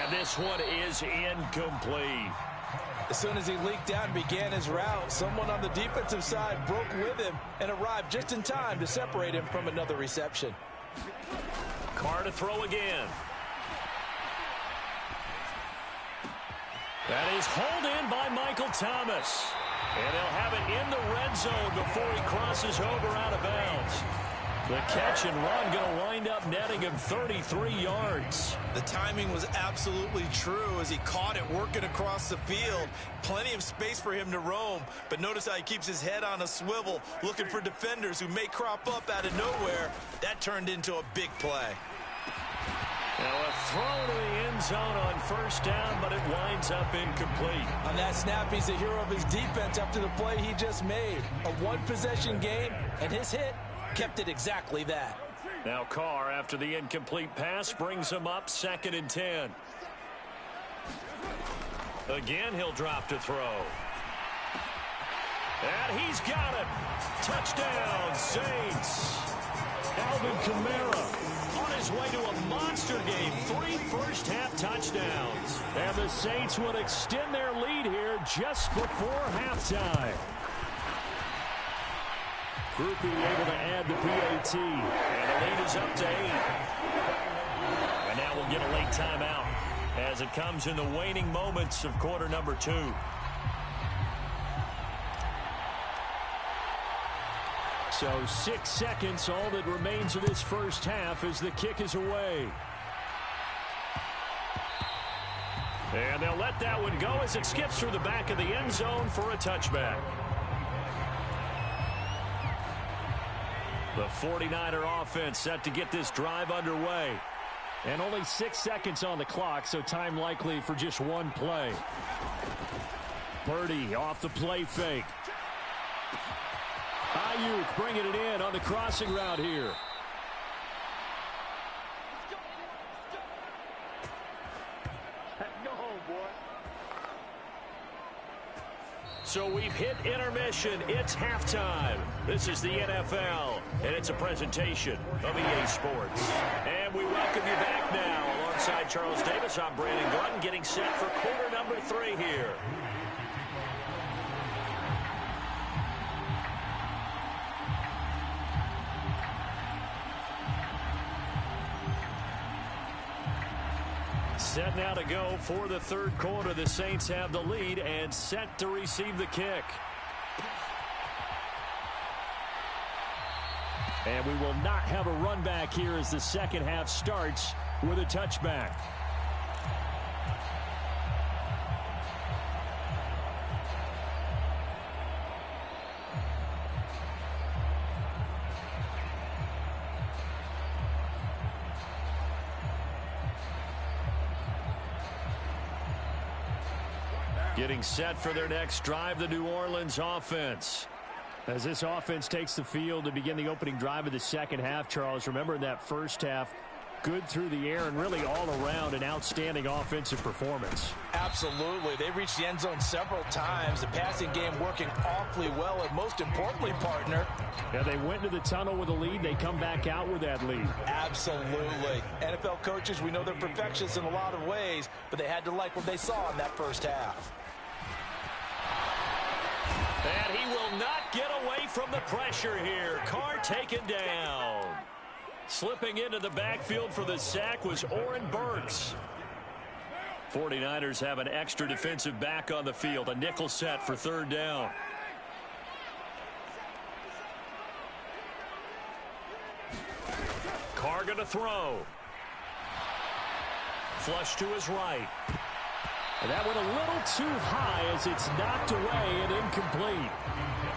And this one is incomplete. As soon as he leaked out and began his route, someone on the defensive side broke with him and arrived just in time to separate him from another reception. Carr to throw again. That is hauled in by Michael Thomas. And they'll have it in the red zone before he crosses over out of bounds. The catch and run going to wind up netting him 33 yards. The timing was absolutely true as he caught it working across the field. Plenty of space for him to roam. But notice how he keeps his head on a swivel, looking for defenders who may crop up out of nowhere. That turned into a big play. Now a throw to the end zone on 1st down, but it winds up incomplete. On that snap, he's the hero of his defense after the play he just made. A one-possession game, and his hit kept it exactly that. Now Carr, after the incomplete pass, brings him up 2nd and 10. Again, he'll drop to throw. And he's got it. Touchdown, Saints. Alvin Kamara on his way to a monster game. 3 first-half touchdowns. And the Saints would extend their lead here just before halftime. Groupie able to add the PAT. And the lead is up to 8. And now we'll get a late timeout as it comes in the waning moments of quarter number 2. So 6 seconds, all that remains of this first half as the kick is away. And they'll let that one go as it skips through the back of the end zone for a touchback. The 49er offense set to get this drive underway. And only 6 seconds on the clock, so time likely for just one play. Purdy off the play fake. Ayuk bringing it in on the crossing route here. So we've hit intermission. It's halftime. This is the NFL, and it's a presentation of EA Sports. And we welcome you back now. Alongside Charles Davis, I'm Brandon Glutton, getting set for quarter number 3 here. Set now to go for the third quarter. The Saints have the lead and set to receive the kick. And we will not have a run back here as the second half starts with a touchback. Getting set for their next drive, the New Orleans offense. As this offense takes the field to begin the opening drive of the second half, Charles, remember in that first half, good through the air and really all around an outstanding offensive performance. Absolutely. They reached the end zone several times. The passing game working awfully well, and most importantly, partner. Yeah, they went to the tunnel with a lead. They come back out with that lead. Absolutely. NFL coaches, we know they're perfectionists in a lot of ways, but they had to like what they saw in that first half. And he will not get away from the pressure here. Carr taken down. Slipping into the backfield for the sack was Oren Burks. 49ers have an extra defensive back on the field. A nickel set for third down. Carr going to throw. Flush to his right. And that went a little too high as it's knocked away and incomplete.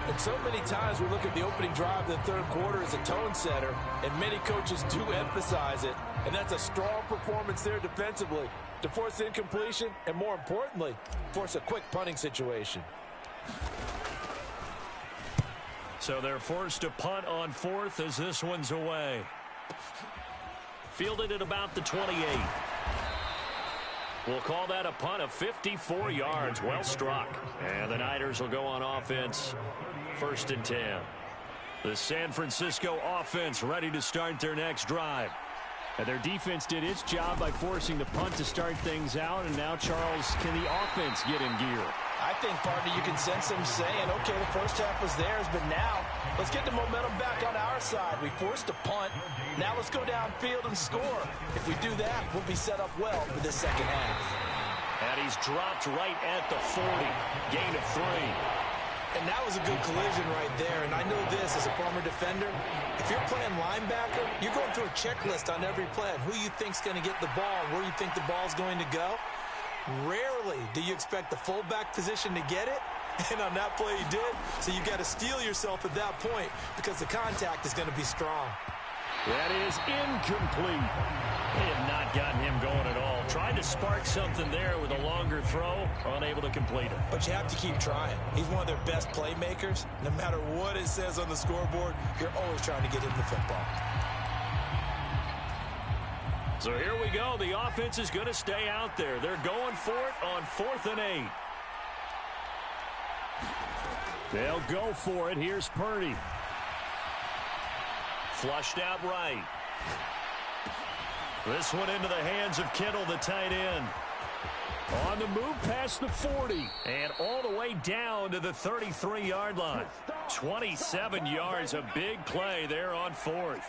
And so many times we look at the opening drive of the third quarter as a tone setter, and many coaches do emphasize it. And that's a strong performance there defensively to force incompletion and, more importantly, force a quick punting situation. So they're forced to punt on fourth as this one's away. Fielded at about the 28. We'll call that a punt of 54 yards. Well struck. And the Niners will go on offense. 1st and 10. The San Francisco offense ready to start their next drive. And their defense did its job by forcing the punt to start things out. And now, Charles, can the offense get in gear? I think, partner, you can sense them saying, okay, the first half was theirs, but now let's get the momentum back on our side. We forced a punt. Now let's go downfield and score. If we do that, we'll be set up well for this second half. And he's dropped right at the 40. Gain of 3. And that was a good collision right there. And I know this as a former defender. If you're playing linebacker, you're going through a checklist on every play on who you think's going to get the ball, where you think the ball's going to go. Rarely do you expect the fullback position to get it, and on that play he did. So you got to steel yourself at that point because the contact is going to be strong. That is incomplete. They have not gotten him going at all. Tried to spark something there with a longer throw, unable to complete it. But you have to keep trying. He's one of their best playmakers. No matter what it says on the scoreboard, you're always trying to get him the football. So here we go. The offense is going to stay out there. They're going for it on 4th and 8. They'll go for it. Here's Purdy. Flushed out right. This one into the hands of Kittle, the tight end. On the move past the 40. And all the way down to the 33-yard line. 27 yards, a big play there on 4th.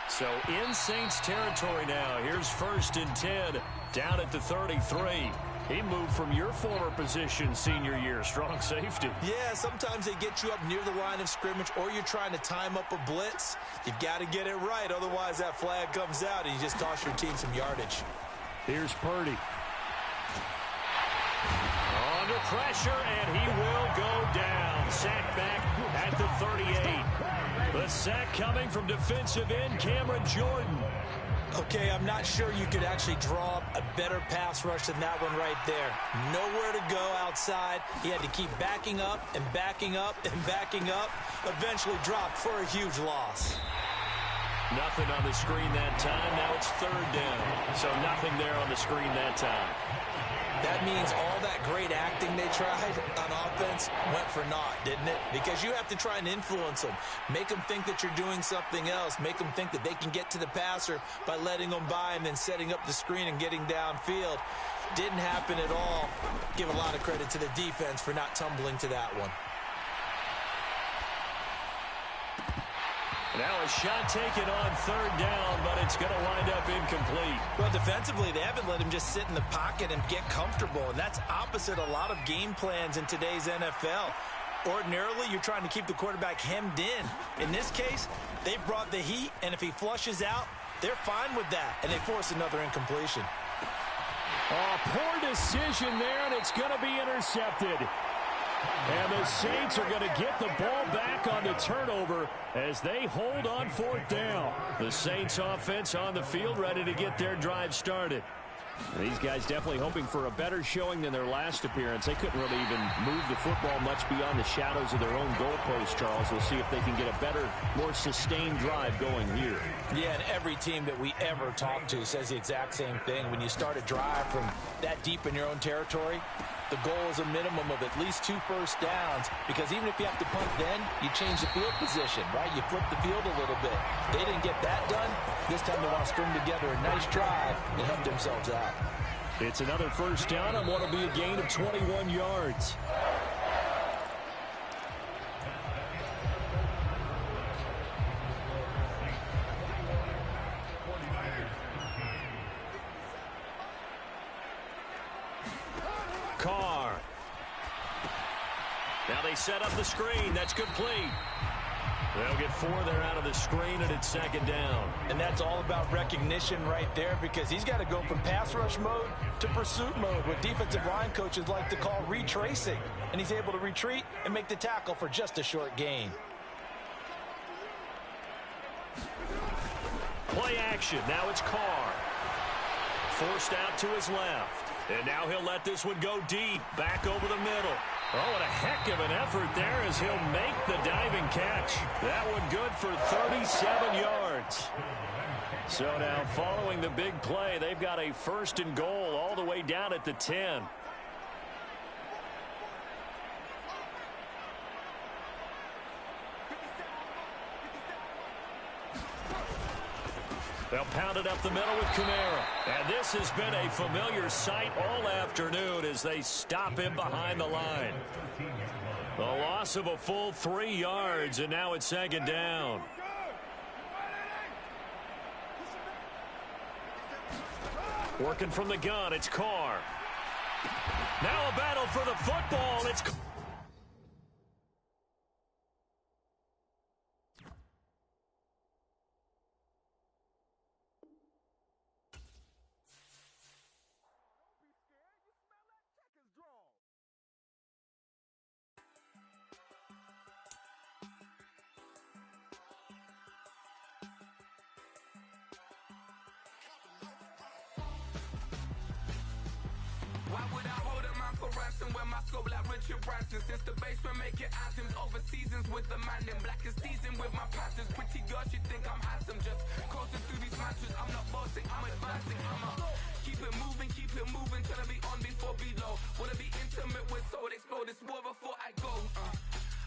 So in Saints territory now. Here's 1st and 10 down at the 33. He moved from your former position senior year, strong safety. Yeah, sometimes they get you up near the line of scrimmage, or you're trying to time up a blitz. You've got to get it right, otherwise that flag comes out and you just toss your team some yardage. Here's Purdy. Under pressure, and he will go down. Sack back at the 38. The sack coming from defensive end Cameron Jordan. Okay, I'm not sure you could actually draw up a better pass rush than that one right there. Nowhere to go outside. He had to keep backing up and backing up and backing up. Eventually dropped for a huge loss. Nothing on the screen that time. Now it's third down. So nothing there on the screen that time. That means all that great acting they tried on offense went for naught, didn't it? Because you have to try and influence them. Make them think that you're doing something else. Make them think that they can get to the passer by letting them by and then setting up the screen and getting downfield. Didn't happen at all. Give a lot of credit to the defense for not tumbling to that one. Now a shot taken on third down, but it's going to wind up incomplete. Well, defensively, they haven't let him just sit in the pocket and get comfortable, and that's opposite a lot of game plans in today's NFL. Ordinarily, you're trying to keep the quarterback hemmed in. In this case, they brought the heat, and if he flushes out, they're fine with that, and they force another incompletion. Oh, poor decision there, and it's going to be intercepted. And the Saints are going to get the ball back on the turnover as they hold on fourth down. The Saints offense on the field ready to get their drive started. These guys definitely hoping for a better showing than their last appearance. They couldn't really even move the football much beyond the shadows of their own goalpost, Charles. We'll see if they can get a better, more sustained drive going here. Yeah, and every team that we ever talk to says the exact same thing. When you start a drive from that deep in your own territory, the goal is a minimum of at least 2 first downs, because even if you have to punt then, you change the field position, right? You flip the field a little bit. They didn't get that done. This time they want to string together a nice drive and help themselves out. It's another first down on what will be a gain of 21 yards. Carr. Now they set up the screen. That's complete. They'll get 4 there out of the screen, and it's second down. And that's all about recognition right there, because he's got to go from pass rush mode to pursuit mode, what defensive line coaches like to call retracing. And he's able to retreat and make the tackle for just a short gain. Play action. Now it's Carr. Forced out to his left. And now he'll let this one go deep, back over the middle. Oh, what a heck of an effort there as he'll make the diving catch. That one good for 37 yards. So now following the big play, they've got a first and goal all the way down at the 10. They'll pound it up the middle with Kamara. And this has been a familiar sight all afternoon as they stop him behind the line. The loss of a full 3 yards, and now it's second down. Working from the gun, it's Carr. Now a battle for the football. It's Why would I hold a man for ransom when my scope like Richard Branson? Since the basement making anthems over seasons with the man in black is teasing with my patterns. Pretty girl, she think I'm handsome. Just coasting through these matches. I'm not bossing, I'm advancing. I'ma keep it moving, gonna be on before below. Wanna be intimate with soul, explode this war before I go.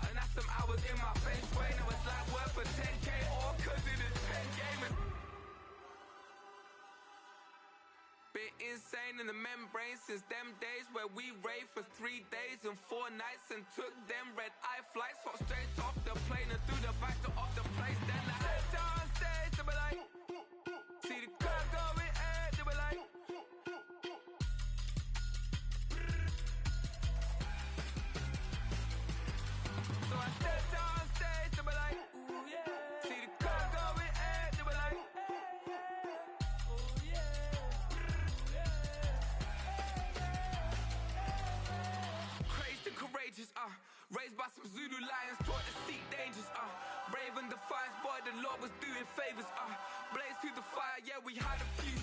And that's some hours in my feng shui. Now it's like work for 10K, all cause it is pen game. Been insane in the membrane since them days where we raved for 3 days and 4 nights and took them red-eye flights. Hot straight off the plane and through the back door of the place. Then I head down stage, they be like, see the crowd going, they be like, by some Zulu lions, taught to seek dangers, brave and defiant, boy, the Lord was doing favors, blaze through the fire, yeah, we had a few,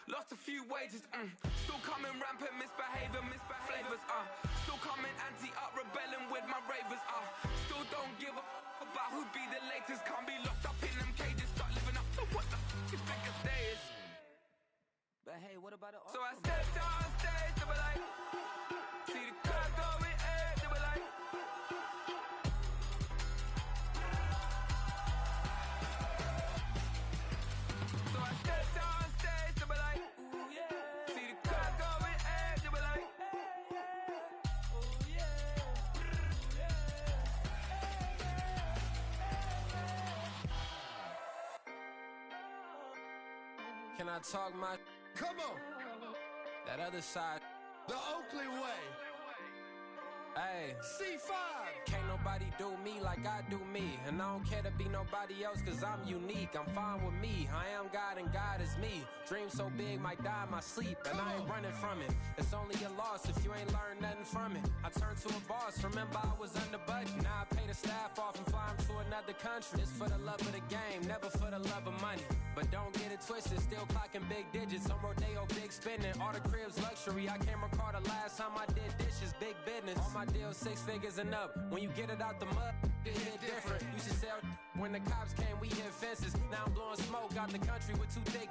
lost a few wages, still coming rampant, misbehaving, flavors, still coming anti-up, rebelling with my ravers, still don't give a about who be the latest, can't be locked up in them cages, start living up to what the you think a day is. But hey, what about it? So I stepped on stage, they were like, see the crowd going, they were like, so I stepped on stage, they were like, ooh yeah, see the crowd going, they were like, ooh yeah, Can I talk my? Come on, That other side. the Oakley way. Hey. C5. Can't nobody do me like I do me. And I don't care to be nobody else cause I'm unique. I'm fine with me. I am God and God is me. Dream so big might die in my sleep. And I ain't running from it. It's only a loss if you ain't learned nothing from it. I turned to a boss. Remember I was under budget. Now I pay the staff off and fly them to another country. It's for the love of the game, never for the love of money. But don't get it twisted, still clocking big digits. On Rodeo, big spending. All the cribs luxury. I can't recall the last time I did dishes. Big business. All my deals 6 figures and up. When you get it out the mud, it hit different. Used to sell when the cops came, we hit fences. Now I'm blowing smoke out the country with 2 thick.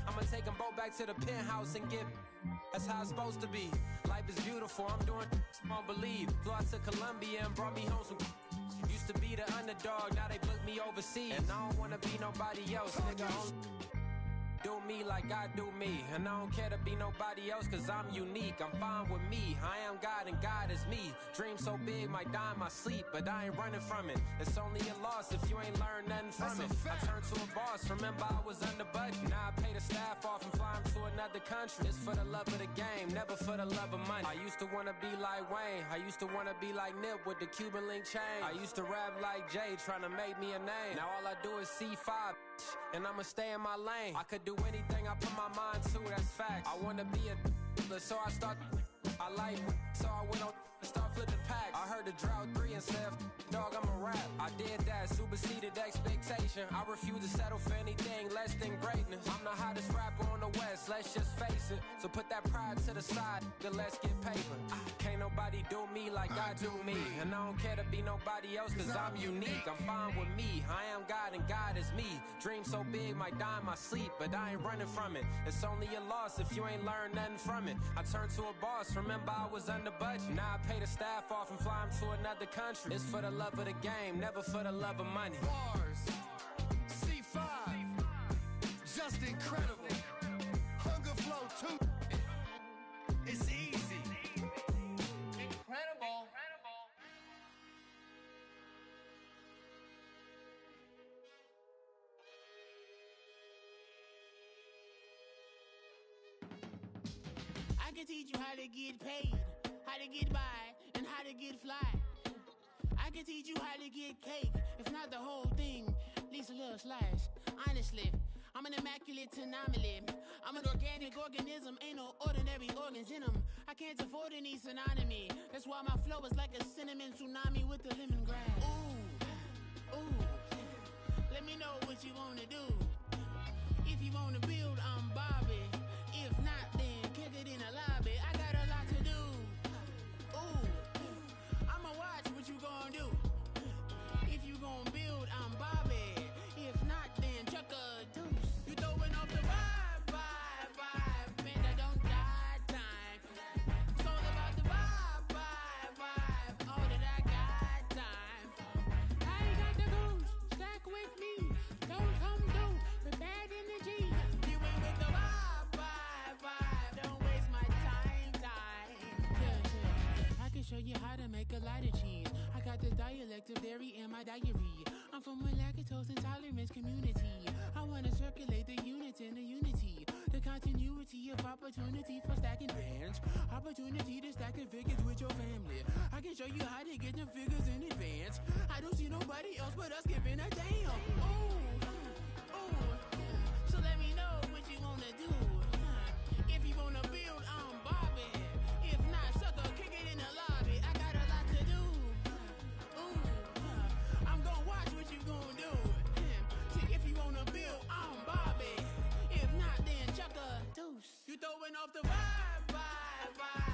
I'ma take them both back to the penthouse and get. That's how it's supposed to be. Life is beautiful, I'm doing won't believe. Flew out to Colombia and brought me home some. Used to be the underdog, now they book me overseas. And I don't wanna be nobody else, nigga. Do me like I do me. And I don't care to be nobody else cause I'm unique. I'm fine with me. I am God and God is me. Dream so big might die in my sleep, but I ain't running from it. It's only a loss if you ain't learned nothing from it. I turned to a boss. Remember I was under budget. Now I pay the staff off and fly them to another country. It's for the love of the game, never for the love of money. I used to wanna be like Wayne. I used to wanna be like Nip with the Cuban link chain. I used to rap like Jay, trying to make me a name. Now all I do is C5, and I'ma stay in my lane. I could do anything I put my mind to, that's facts. I wanna be a so I start. I like, so I went on and start flipping packs. I heard the drought 3 and said, dog, I'm a rap. I did that, superseded expectation. I refuse to settle for anything less than greatness. I'm the hottest rapper on the West, let's just face it. So put that pride to the side, then let's get paper. Can't nobody do me like I do me. And I don't care to be nobody else cause I'm unique. I'm fine with me, I am God and God is me. Dream so big might die in my sleep, but I ain't running from it. It's only a loss if you ain't learned nothing from it. I turned to a boss, remember I was under budget. Now I pay the staff off and fly them to another country. It's for the love of the game, never for the love of money. Bars. C5. Just incredible. Hunger flow too. It's easy. Incredible. I can teach you how to get paid, how to get by, and how to get fly. I can teach you how to get cake, if not the whole thing, at least a little slice. Honestly, I'm an immaculate anomaly. I'm an organic organism, ain't no ordinary organs in them. I can't afford any synonymy. That's why my flow is like a cinnamon tsunami with the lemongrass. Ooh, ooh, let me know what you wanna do. If you wanna build, I'm Bobby. If not, then kick it in the lobby. I got a lot to do. Ooh, I'ma watch what you gonna do. If you gonna build, I'm Bobby. If not, then chuck a deuce. You throwing off the vibe, man, I don't got time. It's all about the vibe, all that I got time. I ain't got the goose, stack with me. Don't come through with bad energy. You ain't with the vibe, don't waste my time. Yeah, I can show you how to make a lot of cheese. I got the dialect of dairy in my diary. I'm from a lactose intolerance community. I wanna circulate the units in the unity. The continuity of opportunity for stacking bands. Opportunity to stack the figures with your family. I can show you how to get the figures in advance. I don't see nobody else but us giving a damn. Ooh, so let me know what you wanna do. If you wanna build, I'm Bobby. If not, sucker, kick it in the lobby. I got a lot to do. throwing off the vibe.